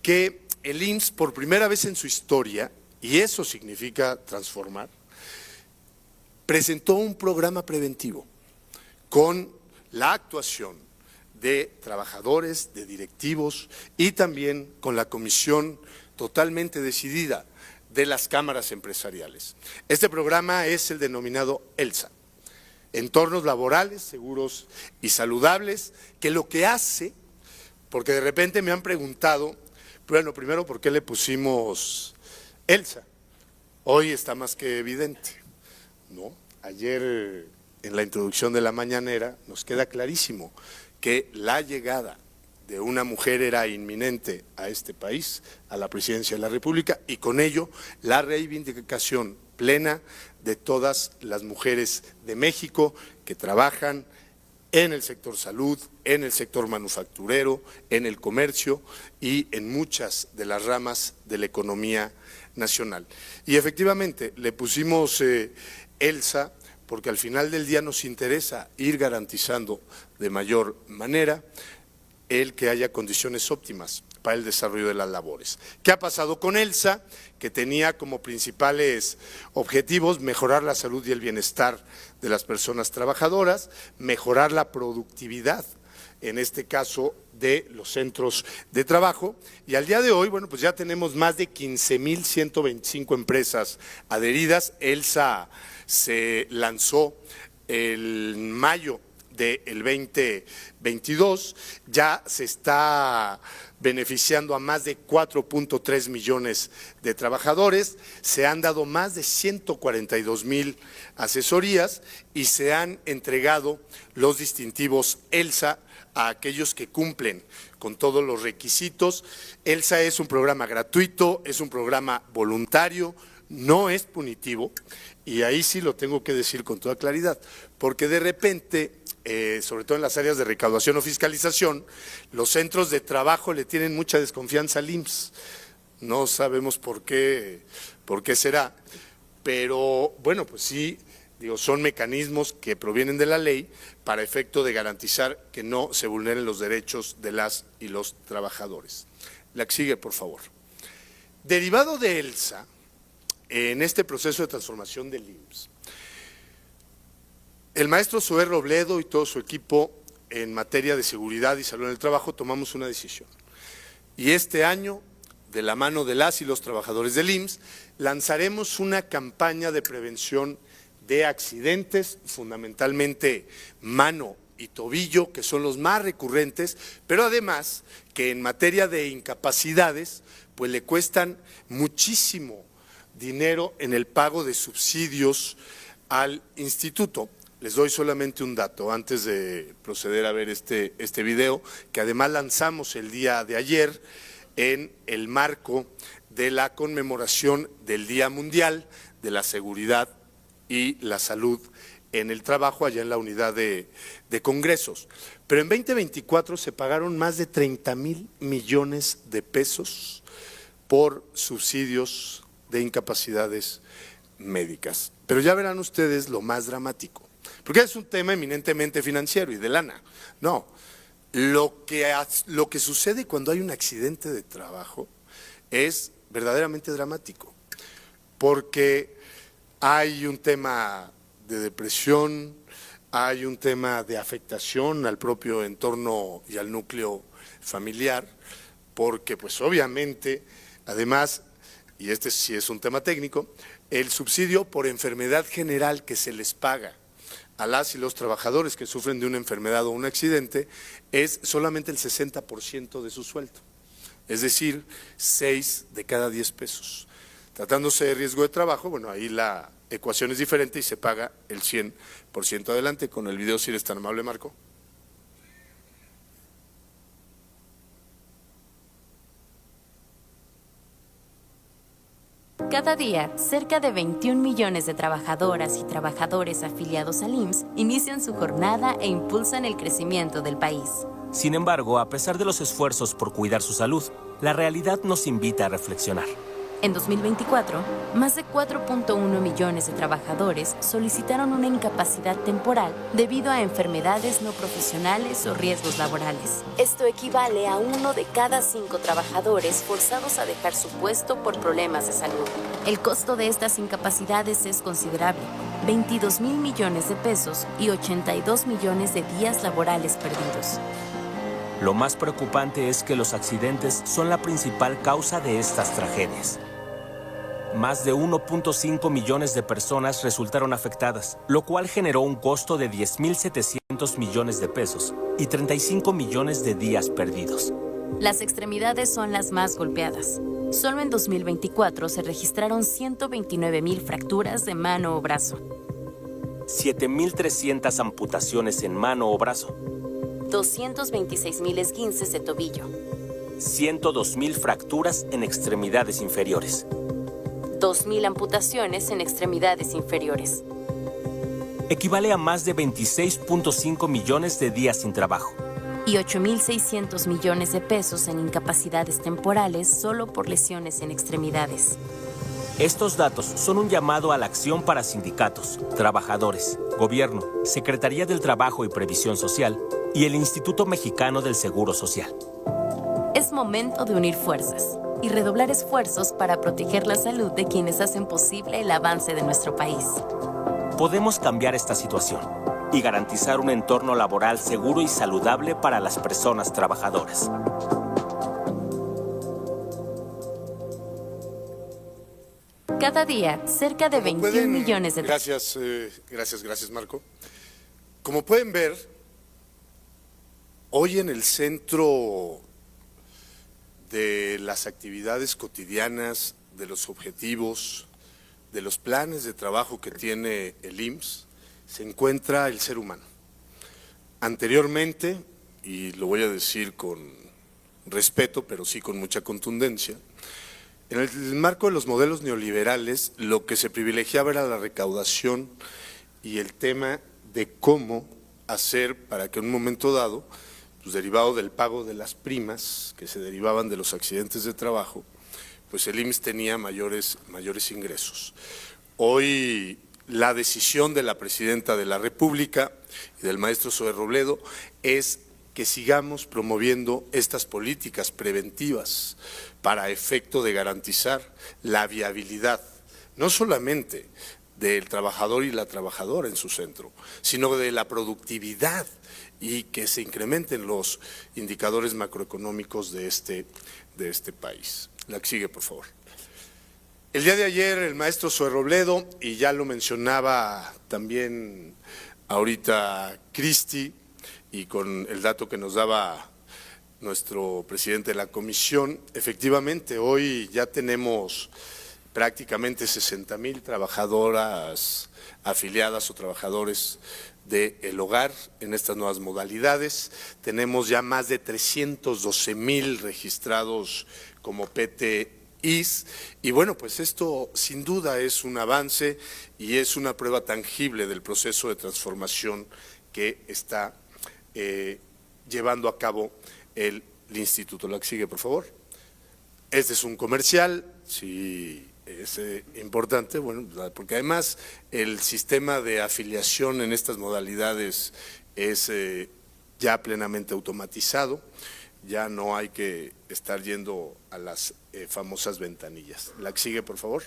que el IMSS por primera vez en su historia, y eso significa transformar, presentó un programa preventivo con la actuación de trabajadores, de directivos y también con la comisión totalmente decidida de las cámaras empresariales. Este programa es el denominado ELSA, Entornos Laborales, Seguros y Saludables, que lo que hace, porque de repente me han preguntado, bueno, primero, ¿por qué le pusimos ELSA? Hoy está más que evidente, ¿no? Ayer en la introducción de la mañanera nos queda clarísimo que la llegada de una mujer era inminente a este país, a la presidencia de la República, y con ello la reivindicación plena de todas las mujeres de México que trabajan en el sector salud, en el sector manufacturero, en el comercio y en muchas de las ramas de la economía nacional. Y efectivamente le pusimos ELSA porque al final del día nos interesa ir garantizando de mayor manera el que haya condiciones óptimas para el desarrollo de las labores. ¿Qué ha pasado con ELSA? Que tenía como principales objetivos mejorar la salud y el bienestar de las personas trabajadoras, mejorar la productividad, en este caso de los centros de trabajo, y al día de hoy, bueno, pues ya tenemos más de 15,125 empresas adheridas. ELSA se lanzó en mayo del 2022, ya se está beneficiando a más de 4.3 millones de trabajadores, se han dado más de 142,000 asesorías y se han entregado los distintivos ELSA a aquellos que cumplen con todos los requisitos. ELSA es un programa gratuito, es un programa voluntario, no es punitivo, y ahí sí lo tengo que decir con toda claridad, porque de repente, sobre todo en las áreas de recaudación o fiscalización, los centros de trabajo le tienen mucha desconfianza al IMSS. No sabemos por qué será, pero bueno, pues sí, digo, son mecanismos que provienen de la ley para efecto de garantizar que no se vulneren los derechos de las y los trabajadores. La que sigue, por favor. Derivado de ELSA, en este proceso de transformación del IMSS, el maestro Zoé Robledo y todo su equipo en materia de seguridad y salud en el trabajo tomamos una decisión. Y este año, de la mano de las y los trabajadores del IMSS, lanzaremos una campaña de prevención de accidentes, fundamentalmente mano y tobillo, que son los más recurrentes, pero además que en materia de incapacidades, pues le cuestan muchísimo dinero en el pago de subsidios al instituto. Les doy solamente un dato antes de proceder a ver este video, que además lanzamos el día de ayer en el marco de la conmemoración del Día Mundial de la Seguridad y la Salud en el trabajo allá en la unidad de congresos. Pero en 2024 se pagaron más de 30,000 millones de pesos por subsidios de incapacidades médicas. Pero ya verán ustedes lo más dramático, porque es un tema eminentemente financiero y de lana. No, lo que sucede cuando hay un accidente de trabajo es verdaderamente dramático, porque hay un tema de depresión, hay un tema de afectación al propio entorno y al núcleo familiar, porque pues obviamente, además, y este sí es un tema técnico, el subsidio por enfermedad general que se les paga a las y los trabajadores que sufren de una enfermedad o un accidente es solamente el 60% de su sueldo, es decir, 6 de cada 10 pesos. Tratándose de riesgo de trabajo, bueno, ahí la ecuación es diferente y se paga el 100%. Adelante con el video, si eres tan amable, Marco. Cada día, cerca de 21 millones de trabajadoras y trabajadores afiliados al IMSS inician su jornada e impulsan el crecimiento del país. Sin embargo, a pesar de los esfuerzos por cuidar su salud, la realidad nos invita a reflexionar. En 2024, más de 4.1 millones de trabajadores solicitaron una incapacidad temporal debido a enfermedades no profesionales o riesgos laborales. Esto equivale a 1 de cada 5 trabajadores forzados a dejar su puesto por problemas de salud. El costo de estas incapacidades es considerable: 22,000 millones de pesos y 82 millones de días laborales perdidos. Lo más preocupante es que los accidentes son la principal causa de estas tragedias. Más de 1.5 millones de personas resultaron afectadas, lo cual generó un costo de 10.700 millones de pesos y 35 millones de días perdidos. Las extremidades son las más golpeadas. Solo en 2024 se registraron 129,000 fracturas de mano o brazo, 7.300 amputaciones en mano o brazo, 226,000 esguinces de tobillo, 102.000 fracturas en extremidades inferiores, 2,000 amputaciones en extremidades inferiores. equivale a más de 26.5 millones de días sin trabajo. Y 8,600 millones de pesos en incapacidades temporales solo por lesiones en extremidades. Estos datos son un llamado a la acción para sindicatos, trabajadores, gobierno, Secretaría del Trabajo y Previsión Social y el Instituto Mexicano del Seguro Social. Es momento de unir fuerzas y redoblar esfuerzos para proteger la salud de quienes hacen posible el avance de nuestro país. Podemos cambiar esta situación y garantizar un entorno laboral seguro y saludable para las personas trabajadoras. Cada día, cerca de 21 millones de... Gracias, Marco. Como pueden ver, hoy en el centro de las actividades cotidianas, de los objetivos, de los planes de trabajo que tiene el IMSS, se encuentra el ser humano. Anteriormente, y lo voy a decir con respeto, pero sí con mucha contundencia, en el marco de los modelos neoliberales, lo que se privilegiaba era la recaudación y el tema de cómo hacer para que en un momento dado, pues derivado del pago de las primas que se derivaban de los accidentes de trabajo, pues el IMSS tenía mayores ingresos. Hoy la decisión de la Presidenta de la República y del maestro Zoe Robledo es que sigamos promoviendo estas políticas preventivas para efecto de garantizar la viabilidad, no solamente del trabajador y la trabajadora en su centro, sino de la productividad y que se incrementen los indicadores macroeconómicos de este país. La que sigue, por favor. El día de ayer el maestro Zoe Robledo, y ya lo mencionaba también ahorita Cristi, y con el dato que nos daba nuestro presidente de la comisión, efectivamente hoy ya tenemos prácticamente 60,000 trabajadoras afiliadas o trabajadores del hogar en estas nuevas modalidades. Tenemos ya más de 312,000 registrados como PTIs y bueno, pues esto sin duda es un avance y es una prueba tangible del proceso de transformación que está llevando a cabo el instituto. La que sigue, por favor. Este es un comercial, sí, es importante, bueno, porque además el sistema de afiliación en estas modalidades es ya plenamente automatizado, ya no hay que estar yendo a las famosas ventanillas. La que sigue, por favor.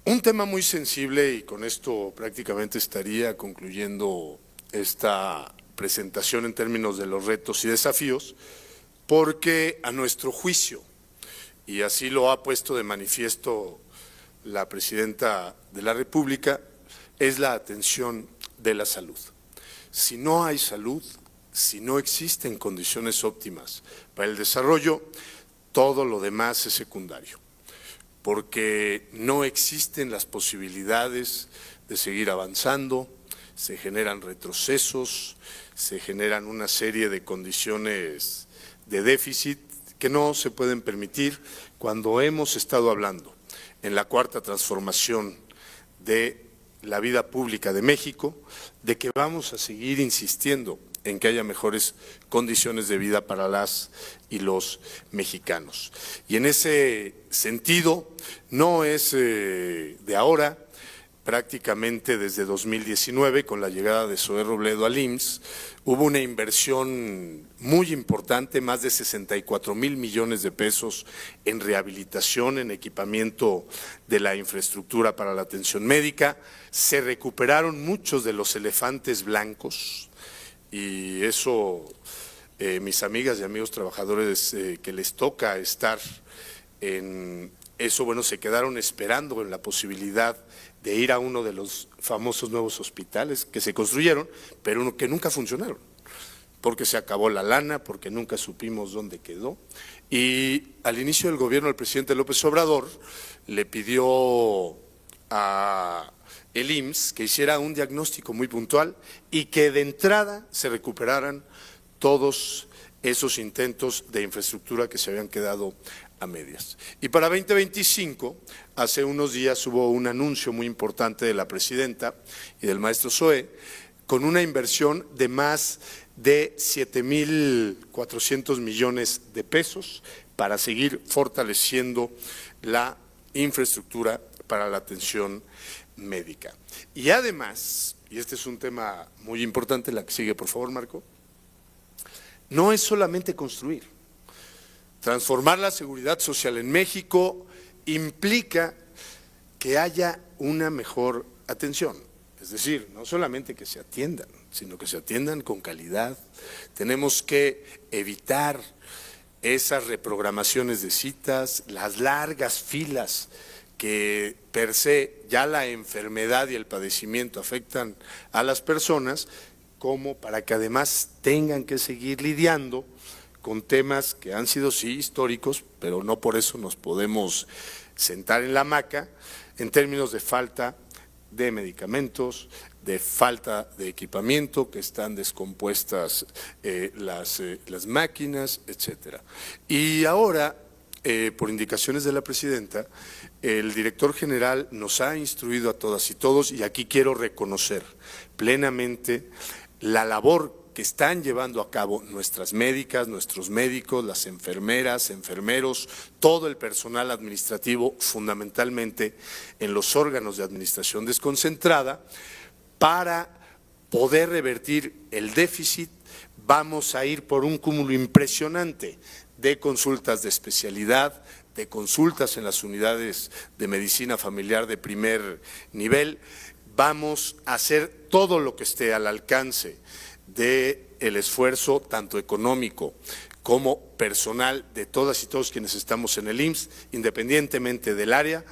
Un tema muy sensible, y con esto prácticamente estaría concluyendo esta presentación en términos de los retos y desafíos, porque a nuestro juicio, y así lo ha puesto de manifiesto la Presidenta de la República, es la atención de la salud. Si no hay salud, si no existen condiciones óptimas para el desarrollo, todo lo demás es secundario, porque no existen las posibilidades de seguir avanzando, se generan retrocesos, se generan una serie de condiciones de déficit que no se pueden permitir cuando hemos estado hablando en la cuarta transformación de la vida pública de México, de que vamos a seguir insistiendo en que haya mejores condiciones de vida para las y los mexicanos. Y en ese sentido, no es de ahora, prácticamente desde 2019, con la llegada de Zoé Robledo al IMSS, hubo una inversión muy importante, más de 64,000 millones de pesos en rehabilitación, en equipamiento de la infraestructura para la atención médica. Se recuperaron muchos de los elefantes blancos y eso, mis amigas y amigos trabajadores que les toca estar en eso, bueno, se quedaron esperando en la posibilidad de ir a uno de los famosos nuevos hospitales que se construyeron, pero que nunca funcionaron, porque se acabó la lana, porque nunca supimos dónde quedó. Y al inicio del gobierno, el presidente López Obrador le pidió a el IMSS que hiciera un diagnóstico muy puntual y que de entrada se recuperaran todos esos intentos de infraestructura que se habían quedado a medias. Y para 2025, hace unos días hubo un anuncio muy importante de la presidenta y del maestro Zoé, con una inversión de más de 7,400 millones de pesos para seguir fortaleciendo la infraestructura para la atención médica. Y además, y este es un tema muy importante, la que sigue, por favor, Marco, no es solamente construir. Transformar la seguridad social en México implica que haya una mejor atención, es decir, no solamente que se atiendan, sino que se atiendan con calidad. Tenemos que evitar esas reprogramaciones de citas, las largas filas que per se ya la enfermedad y el padecimiento afectan a las personas, como para que además tengan que seguir lidiando con temas que han sido sí históricos, pero no por eso nos podemos sentar en la hamaca, en términos de falta de medicamentos, de falta de equipamiento, que están descompuestas las máquinas, etcétera. Y ahora, por indicaciones de la presidenta, el director general nos ha instruido a todas y todos, y aquí quiero reconocer plenamente la labor que están llevando a cabo nuestras médicas, nuestros médicos, las enfermeras, enfermeros, todo el personal administrativo, fundamentalmente en los órganos de administración desconcentrada, para poder revertir el déficit. Vamos a ir por un cúmulo impresionante de consultas de especialidad, de consultas en las unidades de medicina familiar de primer nivel. Vamos a hacer todo lo que esté al alcance del esfuerzo tanto económico como personal de todas y todos quienes estamos en el IMSS, independientemente del área,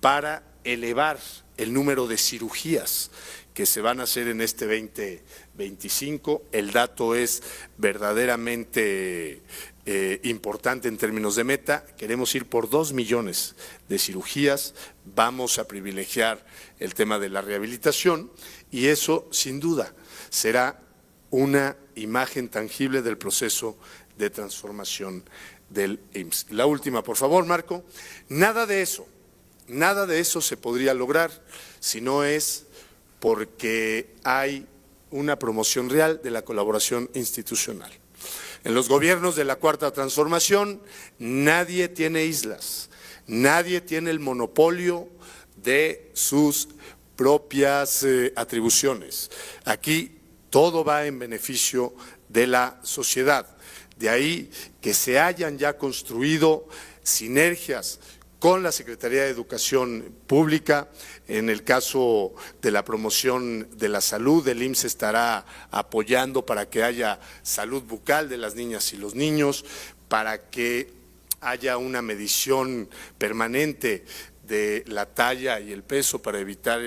para elevar el número de cirugías que se van a hacer en este 2025. El dato es verdaderamente importante en términos de meta. Queremos ir por 2 millones de cirugías, vamos a privilegiar el tema de la rehabilitación y eso sin duda será una imagen tangible del proceso de transformación del IMSS. La última, por favor, Marco. Nada de eso se podría lograr si no es porque hay una promoción real de la colaboración institucional. En los gobiernos de la Cuarta Transformación nadie tiene islas, nadie tiene el monopolio de sus propias atribuciones. Aquí todo va en beneficio de la sociedad. De ahí que se hayan ya construido sinergias con la Secretaría de Educación Pública. En el caso de la promoción de la salud, el IMSS estará apoyando para que haya salud bucal de las niñas y los niños, para que haya una medición permanente de la talla y el peso para evitar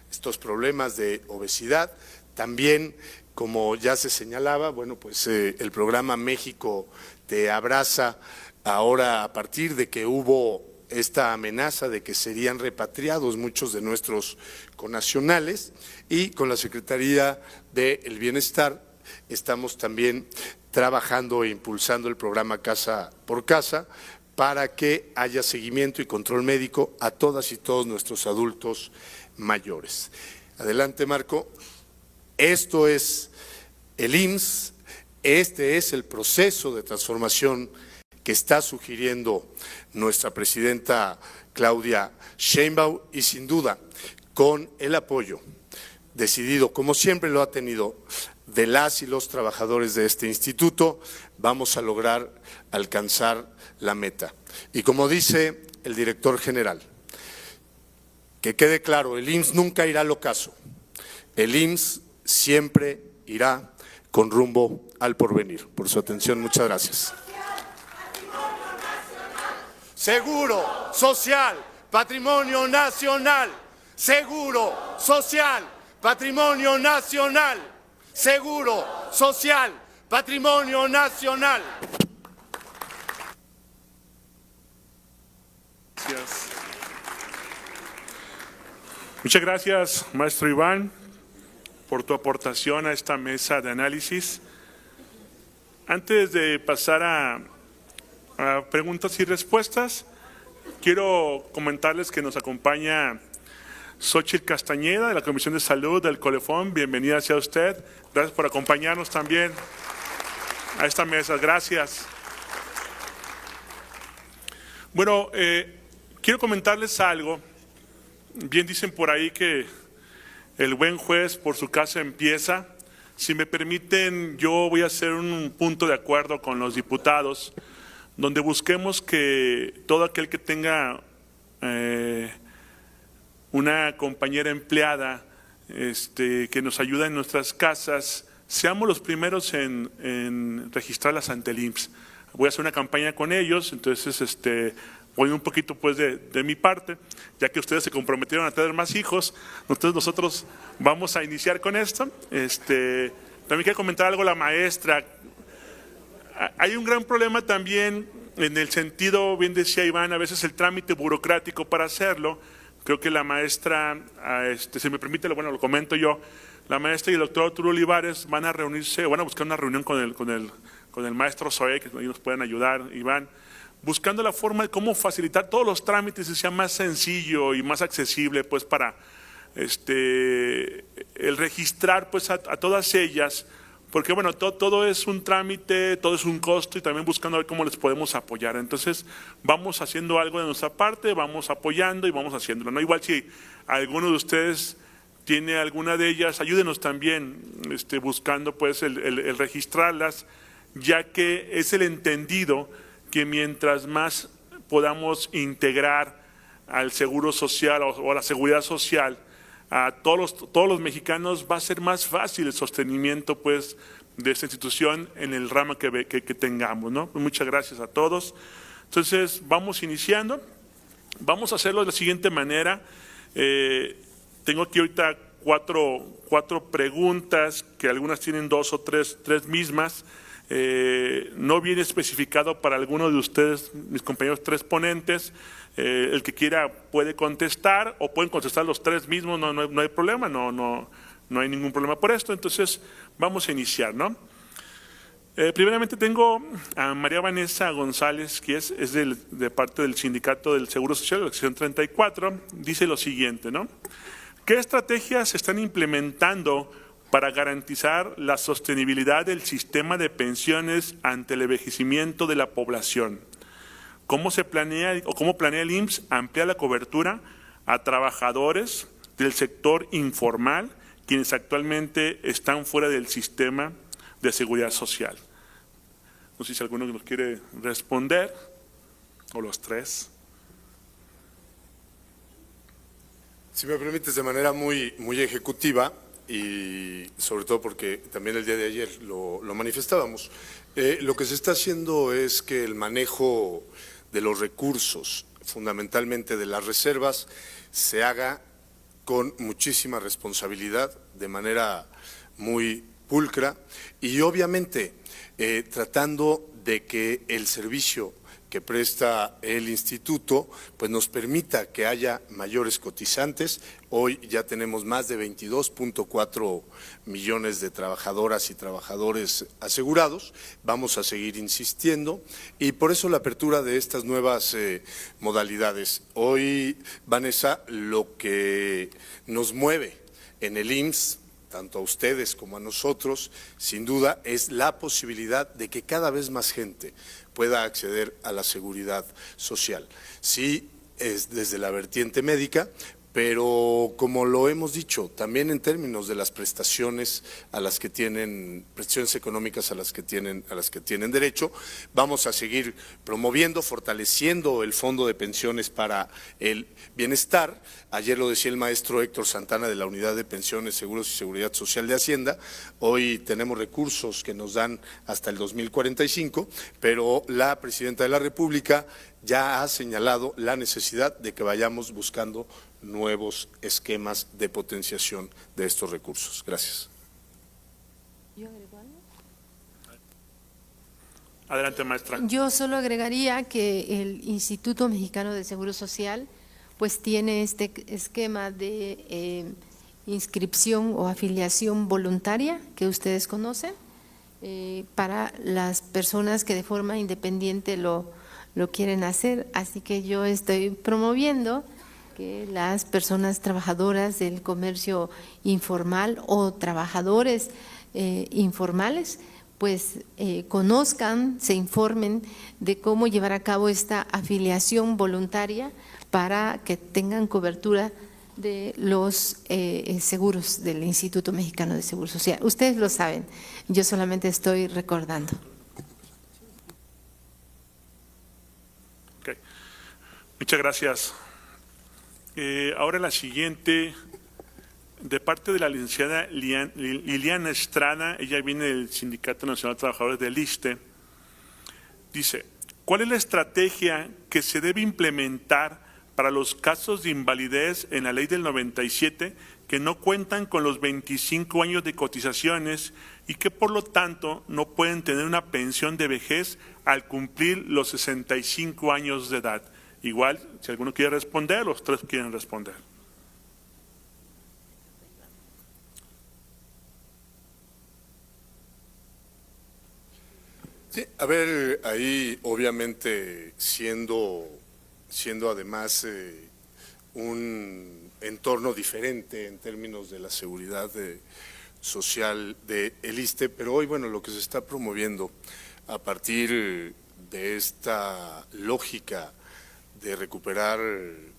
estos problemas de obesidad. También, como ya se señalaba, bueno, pues el programa México Te Abraza, ahora a partir de que hubo esta amenaza de que serían repatriados muchos de nuestros connacionales, y con la Secretaría del Bienestar estamos también trabajando e impulsando el programa Casa por Casa para que haya seguimiento y control médico a todas y todos nuestros adultos mayores. Adelante, Marco. Esto es el IMSS, este es el proceso de transformación que está sugiriendo nuestra presidenta Claudia Sheinbaum y sin duda con el apoyo decidido, como siempre lo ha tenido, de las y los trabajadores de este instituto, vamos a lograr alcanzar la meta. Y como dice el director general, que quede claro, el IMSS nunca irá al ocaso, el IMSS siempre irá con rumbo al porvenir. Por su atención, muchas gracias. Seguro social, patrimonio nacional. Seguro social, patrimonio nacional. Seguro social, patrimonio nacional. Gracias. Muchas gracias, maestro Iván, por tu aportación a esta mesa de análisis. Antes de pasar a preguntas y respuestas, quiero comentarles que nos acompaña Xóchitl Castañeda, de la Comisión de Salud del Colefón. Bienvenida sea usted. Gracias por acompañarnos también a esta mesa. Gracias. Bueno, quiero comentarles algo. Bien dicen por ahí que el buen juez por su casa empieza. Si me permiten, yo voy a hacer un punto de acuerdo con los diputados, donde busquemos que todo aquel que tenga una compañera empleada que nos ayuda en nuestras casas, seamos los primeros en registrarlas ante el IMSS. Voy a hacer una campaña con ellos, entonces voy un poquito pues de mi parte, ya que ustedes se comprometieron a tener más hijos, entonces nosotros vamos a iniciar con esto. También quiero comentar algo la maestra. Hay un gran problema también en el sentido, bien decía Iván, a veces el trámite burocrático para hacerlo. Creo que la maestra, si me permite, bueno, lo comento yo, la maestra y el doctor Arturo Olivares van a reunirse, van a buscar una reunión con el maestro Zoé, que ahí nos pueden ayudar, Iván, buscando la forma de cómo facilitar todos los trámites y sea más sencillo y más accesible pues para el registrar pues a todas ellas, porque bueno, todo es un trámite, todo es un costo y también buscando ver cómo les podemos apoyar. Entonces vamos haciendo algo de nuestra parte, vamos apoyando y vamos haciéndolo, ¿no? Igual si alguno de ustedes tiene alguna de ellas, ayúdenos también buscando pues el registrarlas, ya que es el entendido que mientras más podamos integrar al seguro social o a la seguridad social a todos los mexicanos, va a ser más fácil el sostenimiento pues de esta institución en el ramo que tengamos, ¿no? Muchas gracias a todos. Entonces vamos iniciando, vamos a hacerlo de la siguiente manera. Tengo aquí ahorita cuatro preguntas, que algunas tienen dos o tres mismas. No viene especificado para alguno de ustedes, mis compañeros tres ponentes. El que quiera puede contestar o pueden contestar los tres mismos, no hay problema, no hay ningún problema por esto. Entonces vamos a iniciar, ¿no? Primeramente tengo a María Vanessa González, que es de parte del Sindicato del Seguro Social, de la sección 34, dice lo siguiente, ¿no? ¿Qué estrategias se están implementando para garantizar la sostenibilidad del sistema de pensiones ante el envejecimiento de la población? ¿Cómo planea el IMSS ampliar la cobertura a trabajadores del sector informal, quienes actualmente están fuera del sistema de seguridad social? No sé si alguno nos quiere responder, o los tres. Si me permites, de manera muy ejecutiva, y sobre todo porque también el día de ayer lo manifestábamos, lo que se está haciendo es que el manejo de los recursos, fundamentalmente de las reservas, se haga con muchísima responsabilidad, de manera muy pulcra y obviamente tratando de que el servicio que presta el instituto pues nos permita que haya mayores cotizantes. Hoy ya tenemos más de 22.4 millones de trabajadoras y trabajadores asegurados. Vamos a seguir insistiendo y por eso la apertura de estas nuevas modalidades. Hoy, Vanessa, lo que nos mueve en el IMSS, tanto a ustedes como a nosotros, sin duda, es la posibilidad de que cada vez más gente pueda acceder a la seguridad social. Sí, es desde la vertiente médica, pero como lo hemos dicho, también en términos de las prestaciones a las que tienen, prestaciones económicas a las que tienen derecho, vamos a seguir promoviendo, fortaleciendo el Fondo de Pensiones para el Bienestar. Ayer lo decía el maestro Héctor Santana de la Unidad de Pensiones, Seguros y Seguridad Social de Hacienda. Hoy tenemos recursos que nos dan hasta el 2045, pero la Presidenta de la República ya ha señalado la necesidad de que vayamos buscando nuevos esquemas de potenciación de estos recursos. Gracias. Adelante, maestra. Yo solo agregaría que el Instituto Mexicano de Seguro Social pues tiene este esquema de inscripción o afiliación voluntaria que ustedes conocen para las personas que de forma independiente lo quieren hacer. Así que yo estoy promoviendo que las personas trabajadoras del comercio informal o trabajadores informales pues conozcan, se informen de cómo llevar a cabo esta afiliación voluntaria para que tengan cobertura de los seguros del Instituto Mexicano de Seguro Social. Ustedes lo saben, yo solamente estoy recordando. Okay. Muchas gracias. Ahora la siguiente, de parte de la licenciada Liliana Estrada, ella viene del Sindicato Nacional de Trabajadores del ISSSTE, dice, ¿cuál es la estrategia que se debe implementar para los casos de invalidez en la ley del 97 que no cuentan con los 25 años de cotizaciones y que por lo tanto no pueden tener una pensión de vejez al cumplir los 65 años de edad? Igual, si alguno quiere responder, los tres quieren responder. Sí, a ver, ahí obviamente siendo además un entorno diferente en términos de la seguridad social del ISSSTE, pero hoy, bueno, lo que se está promoviendo a partir de esta lógica de recuperar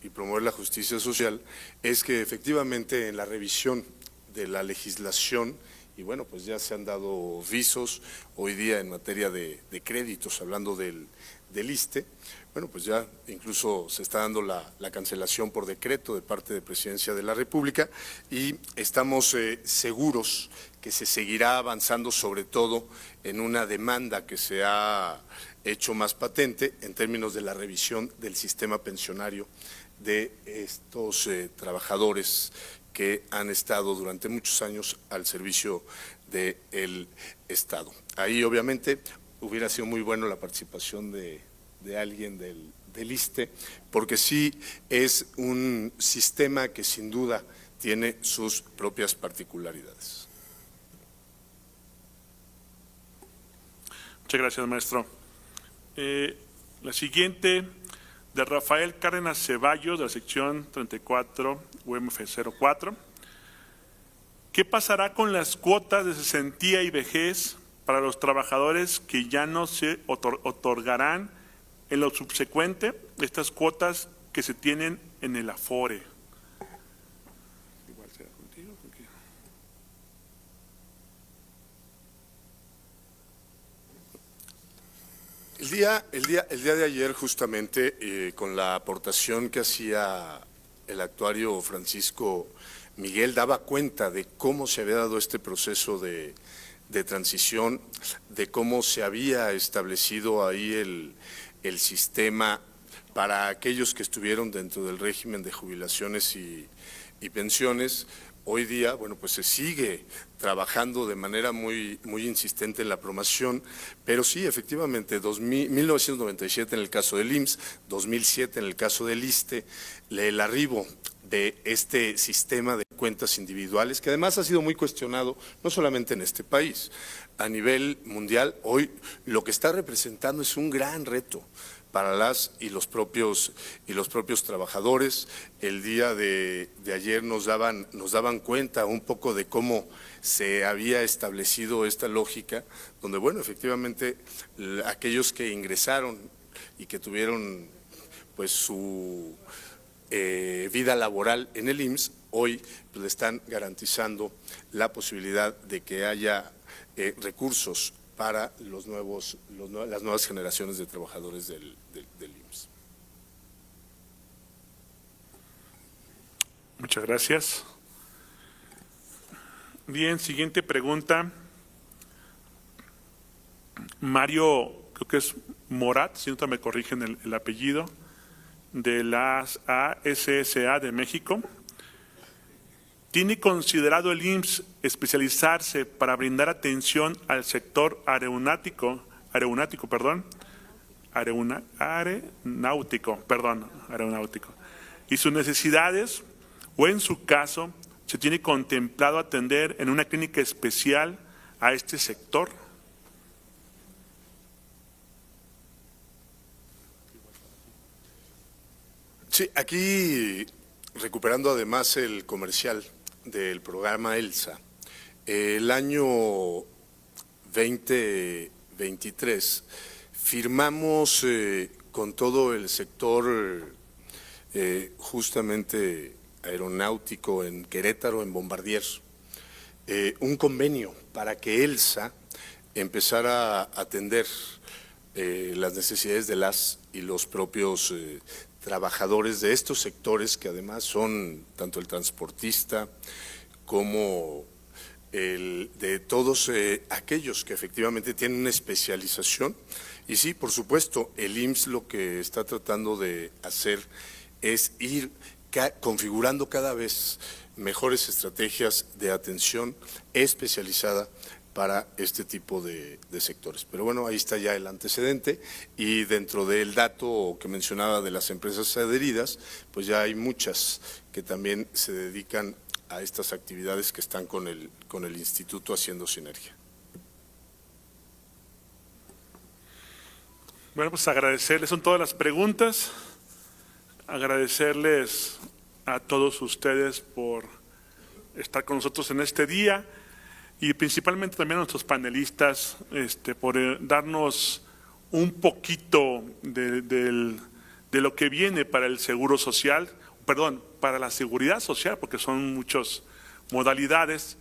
y promover la justicia social es que efectivamente en la revisión de la legislación, y bueno, pues ya se han dado visos hoy día en materia de créditos, hablando del ISSSTE, bueno, pues ya incluso se está dando la cancelación por decreto de parte de Presidencia de la República y estamos seguros que se seguirá avanzando sobre todo en una demanda que se ha hecho más patente en términos de la revisión del sistema pensionario de estos trabajadores que han estado durante muchos años al servicio del Estado. Ahí obviamente hubiera sido muy bueno la participación de alguien del ISSSTE, porque sí es un sistema que sin duda tiene sus propias particularidades. Muchas gracias, maestro. La siguiente, de Rafael Cárdenas Ceballos, de la sección 34 UMF 04. ¿Qué pasará con las cuotas de cesantía y vejez para los trabajadores que ya no se otorgarán en lo subsecuente, estas cuotas que se tienen en el Afore? Igual será contigo, porque... El día de ayer, justamente, con la aportación que hacía el actuario Francisco Miguel, daba cuenta de cómo se había dado este proceso de transición, de cómo se había establecido ahí el sistema para aquellos que estuvieron dentro del régimen de jubilaciones y pensiones. Hoy día, bueno, pues se sigue trabajando de manera muy insistente en la promoción, pero sí, efectivamente, 1997 en el caso del IMSS, 2007 en el caso del ISSSTE, el arribo de este sistema de cuentas individuales, que además ha sido muy cuestionado, no solamente en este país, a nivel mundial. Hoy lo que está representando es un gran reto para las y los propios trabajadores. El día de ayer nos daban cuenta un poco de cómo se había establecido esta lógica, donde, bueno, efectivamente, aquellos que ingresaron y que tuvieron pues su vida laboral en el IMSS, hoy pues, le están garantizando la posibilidad de que haya recursos para las nuevas generaciones de trabajadores del IMSS. Muchas gracias. Bien, siguiente pregunta. Mario, creo que es Morat, si no me corrigen el apellido, de las ASSA de México. ¿Tiene considerado el IMSS especializarse para brindar atención al sector aeronáutico, y sus necesidades, o en su caso, se tiene contemplado atender en una clínica especial a este sector? Sí, aquí recuperando además el comercial del programa ELSA, el año 2023 firmamos con todo el sector justamente aeronáutico en Querétaro, en Bombardier, un convenio para que ELSA empezara a atender las necesidades de las y los propios trabajadores de estos sectores, que además son tanto el transportista como de todos aquellos que efectivamente tienen una especialización. Y sí, por supuesto, el IMSS lo que está tratando de hacer es ir configurando cada vez mejores estrategias de atención especializada para este tipo de sectores. Pero bueno, ahí está ya el antecedente, y dentro del dato que mencionaba de las empresas adheridas, pues ya hay muchas que también se dedican a estas actividades que están con el instituto haciendo sinergia. Bueno, pues agradecerles, son todas las preguntas, agradecerles a todos ustedes por estar con nosotros en este día, y principalmente también a nuestros panelistas por darnos un poquito de lo que viene para el seguro social, para la seguridad social, porque son muchas modalidades,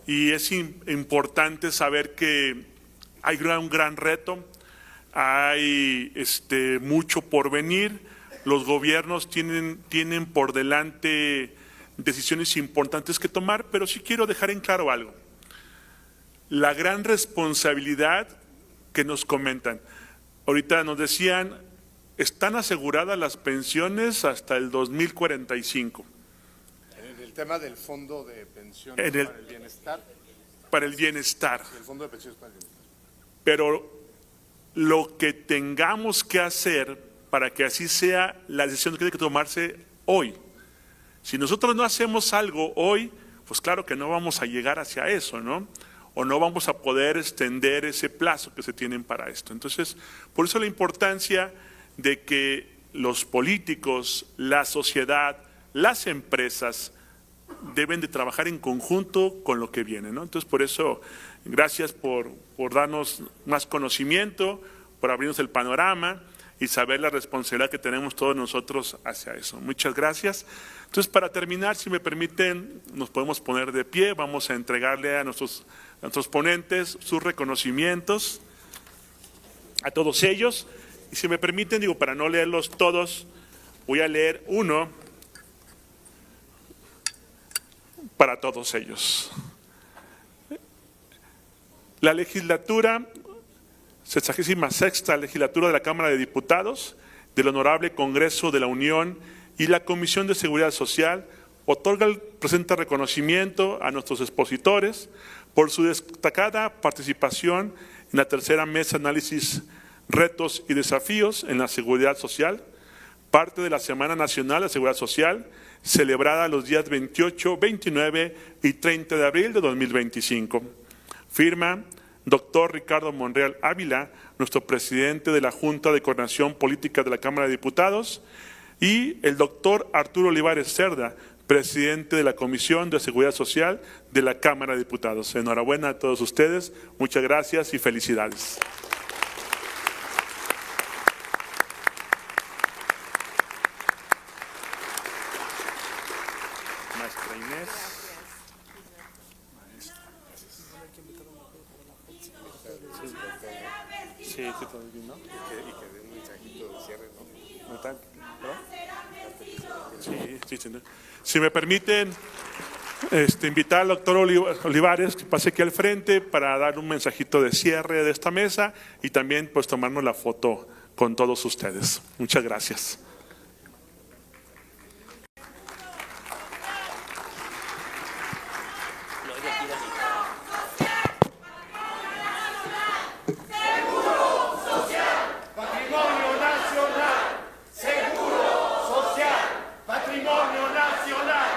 y es importante saber que hay un gran reto, hay mucho por venir. Los gobiernos tienen por delante decisiones importantes que tomar, pero sí quiero dejar en claro algo. La gran responsabilidad que nos comentan. ahorita nos decían, están aseguradas las pensiones hasta el 2045. En el tema del fondo de pensiones En el- para el bienestar. Para el bienestar. El fondo de pensiones para el bienestar. Pero lo que tengamos que hacer para que así sea, la decisión tiene que tomarse hoy. Si nosotros no hacemos algo hoy, pues claro que no vamos a llegar hacia eso, ¿no? O no vamos a poder extender ese plazo que se tienen para esto. Entonces, por eso la importancia de que los políticos, la sociedad, las empresas deben de trabajar en conjunto con lo que viene, ¿no? Entonces, por eso, gracias por darnos más conocimiento, por abrirnos el panorama y saber la responsabilidad que tenemos todos nosotros hacia eso. Muchas gracias. Entonces, para terminar, si me permiten, nos podemos poner de pie, vamos a entregarle a nuestros ponentes sus reconocimientos, a todos ellos. Y si me permiten, digo, para no leerlos todos, voy a leer uno para todos ellos. La legislatura, 66ª legislatura de la Cámara de Diputados, del Honorable Congreso de la Unión y la Comisión de Seguridad Social, otorga el presente reconocimiento a nuestros expositores por su destacada participación en la tercera mesa de análisis, retos y desafíos en la seguridad social, parte de la Semana Nacional de Seguridad Social, celebrada los días 28, 29 y 30 de abril de 2025. Firma doctor Ricardo Monreal Ávila, nuestro presidente de la Junta de Coordinación Política de la Cámara de Diputados, y el doctor Arturo Olivares Cerda, presidente de la Comisión de Seguridad Social de la Cámara de Diputados. Enhorabuena a todos ustedes, muchas gracias y felicidades. Maestra Inés. Sí, que todo bien, ¿no? Y que dé un mensajito de cierre, ¿no? ¿No tan- no? Sí, sí. Si me permiten, invitar al doctor Olivares que pase aquí al frente para dar un mensajito de cierre de esta mesa y también pues tomarnos la foto con todos ustedes. Muchas gracias. Patrimonio nacional, seguro social, patrimonio nacional.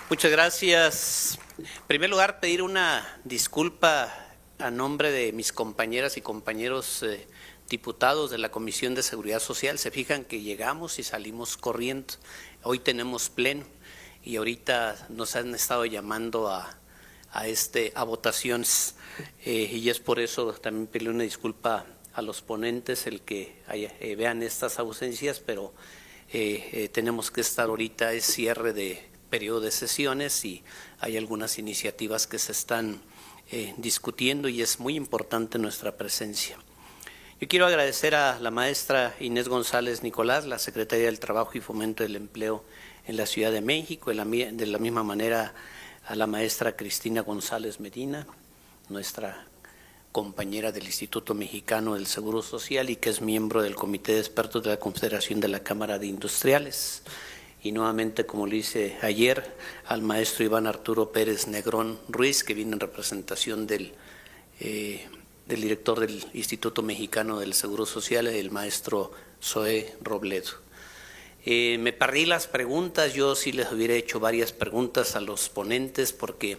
Muchas gracias. En primer lugar, pedir una disculpa a nombre de mis compañeras y compañeros diputados de la Comisión de Seguridad Social. Se fijan que llegamos y salimos corriendo. Hoy tenemos pleno y ahorita nos han estado llamando a votaciones y es por eso también pedirle una disculpa a los ponentes el que vean estas ausencias, pero tenemos que estar ahorita, es cierre de periodo de sesiones y hay algunas iniciativas que se están discutiendo y es muy importante nuestra presencia. Yo quiero agradecer a la maestra Inés González Nicolás, la secretaria del Trabajo y Fomento del Empleo en la Ciudad de México, de la misma manera a la maestra Cristina González Medina, nuestra compañera del Instituto Mexicano del Seguro Social y que es miembro del Comité de Expertos de la Confederación de la Cámara de Industriales. Y nuevamente, como lo hice ayer, al maestro Iván Arturo Pérez Negrón Ruiz, que viene en representación del director del Instituto Mexicano del Seguro Social, el maestro Zoé Robledo. Me perdí las preguntas, yo sí les hubiera hecho varias preguntas a los ponentes porque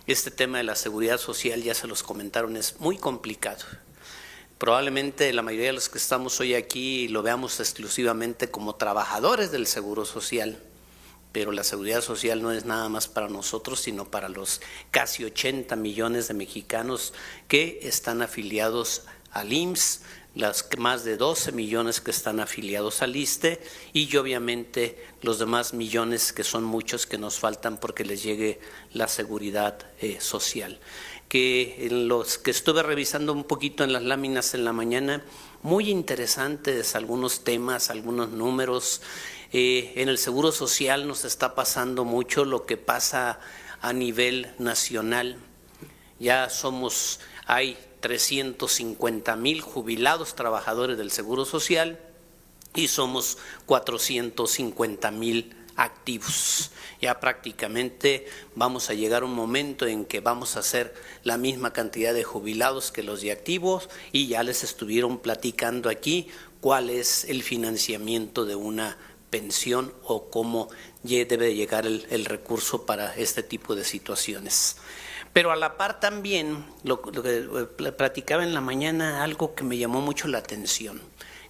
este tema de la seguridad social, ya se los comentaron, es muy complicado. Probablemente la mayoría de los que estamos hoy aquí lo veamos exclusivamente como trabajadores del Seguro Social, pero la seguridad social no es nada más para nosotros, sino para los casi 80 millones de mexicanos que están afiliados al IMSS, las más de 12 millones que están afiliados al ISSSTE y obviamente los demás millones que son muchos que nos faltan porque les llegue la seguridad social. Que en los que estuve revisando un poquito en las láminas en la mañana, muy interesantes algunos temas, algunos números. En el Seguro Social nos está pasando mucho lo que pasa a nivel nacional. Ya hay 350,000 jubilados trabajadores del Seguro Social y somos 450,000 activos. Ya prácticamente vamos a llegar a un momento en que vamos a hacer la misma cantidad de jubilados que los de activos, y ya les estuvieron platicando aquí cuál es el financiamiento de una pensión o cómo debe llegar el recurso para este tipo de situaciones. Pero a la par también, lo que platicaba en la mañana, algo que me llamó mucho la atención,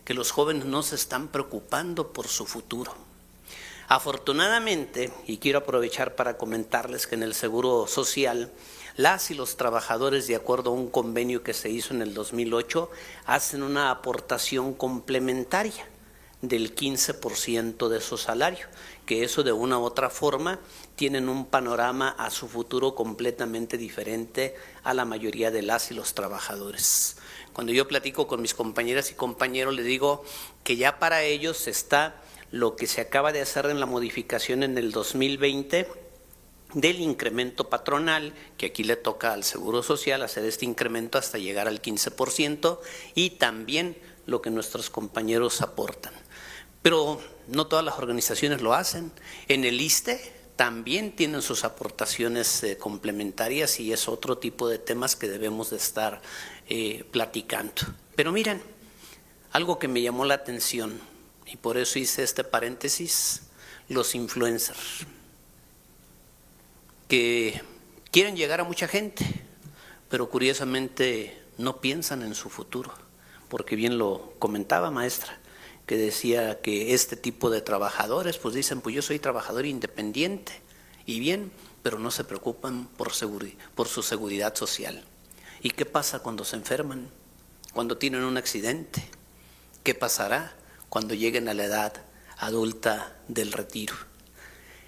que los jóvenes no se están preocupando por su futuro. Afortunadamente, y quiero aprovechar para comentarles que en el Seguro Social, las y los trabajadores, de acuerdo a un convenio que se hizo en el 2008, hacen una aportación complementaria del 15% de su salario, que eso de una u otra forma tienen un panorama a su futuro completamente diferente a la mayoría de las y los trabajadores. Cuando yo platico con mis compañeras y compañeros, les digo que ya para ellos está lo que se acaba de hacer en la modificación en el 2020 del incremento patronal, que aquí le toca al Seguro Social hacer este incremento hasta llegar al 15%, y también lo que nuestros compañeros aportan. Pero no todas las organizaciones lo hacen. En el ISSSTE también tienen sus aportaciones complementarias, y es otro tipo de temas que debemos de estar platicando. Pero miren, algo que me llamó la atención, y por eso hice este paréntesis: los influencers, que quieren llegar a mucha gente, pero curiosamente no piensan en su futuro, porque bien lo comentaba, maestra, que decía que este tipo de trabajadores pues dicen, pues yo soy trabajador independiente, y bien, pero no se preocupan por su seguridad social. ¿Y qué pasa cuando se enferman? Cuando tienen un accidente. ¿Qué pasará cuando lleguen a la edad adulta del retiro?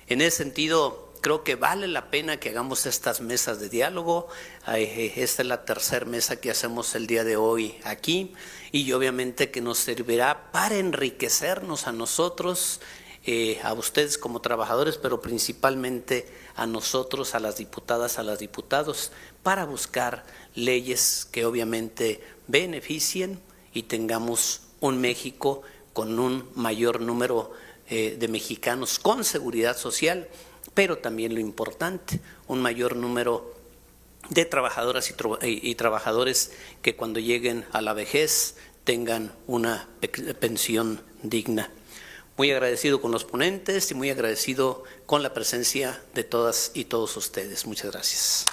En ese sentido, creo que vale la pena que hagamos estas mesas de diálogo. Esta es la tercera mesa que hacemos el día de hoy aquí, y obviamente que nos servirá para enriquecernos a nosotros, a ustedes como trabajadores, pero principalmente a nosotros, a las diputadas, a los diputados, para buscar leyes que obviamente beneficien y tengamos un México con un mayor número de mexicanos con seguridad social, pero también lo importante, un mayor número de trabajadoras y trabajadores que cuando lleguen a la vejez tengan una pensión digna. Muy agradecido con los ponentes y muy agradecido con la presencia de todas y todos ustedes. Muchas gracias.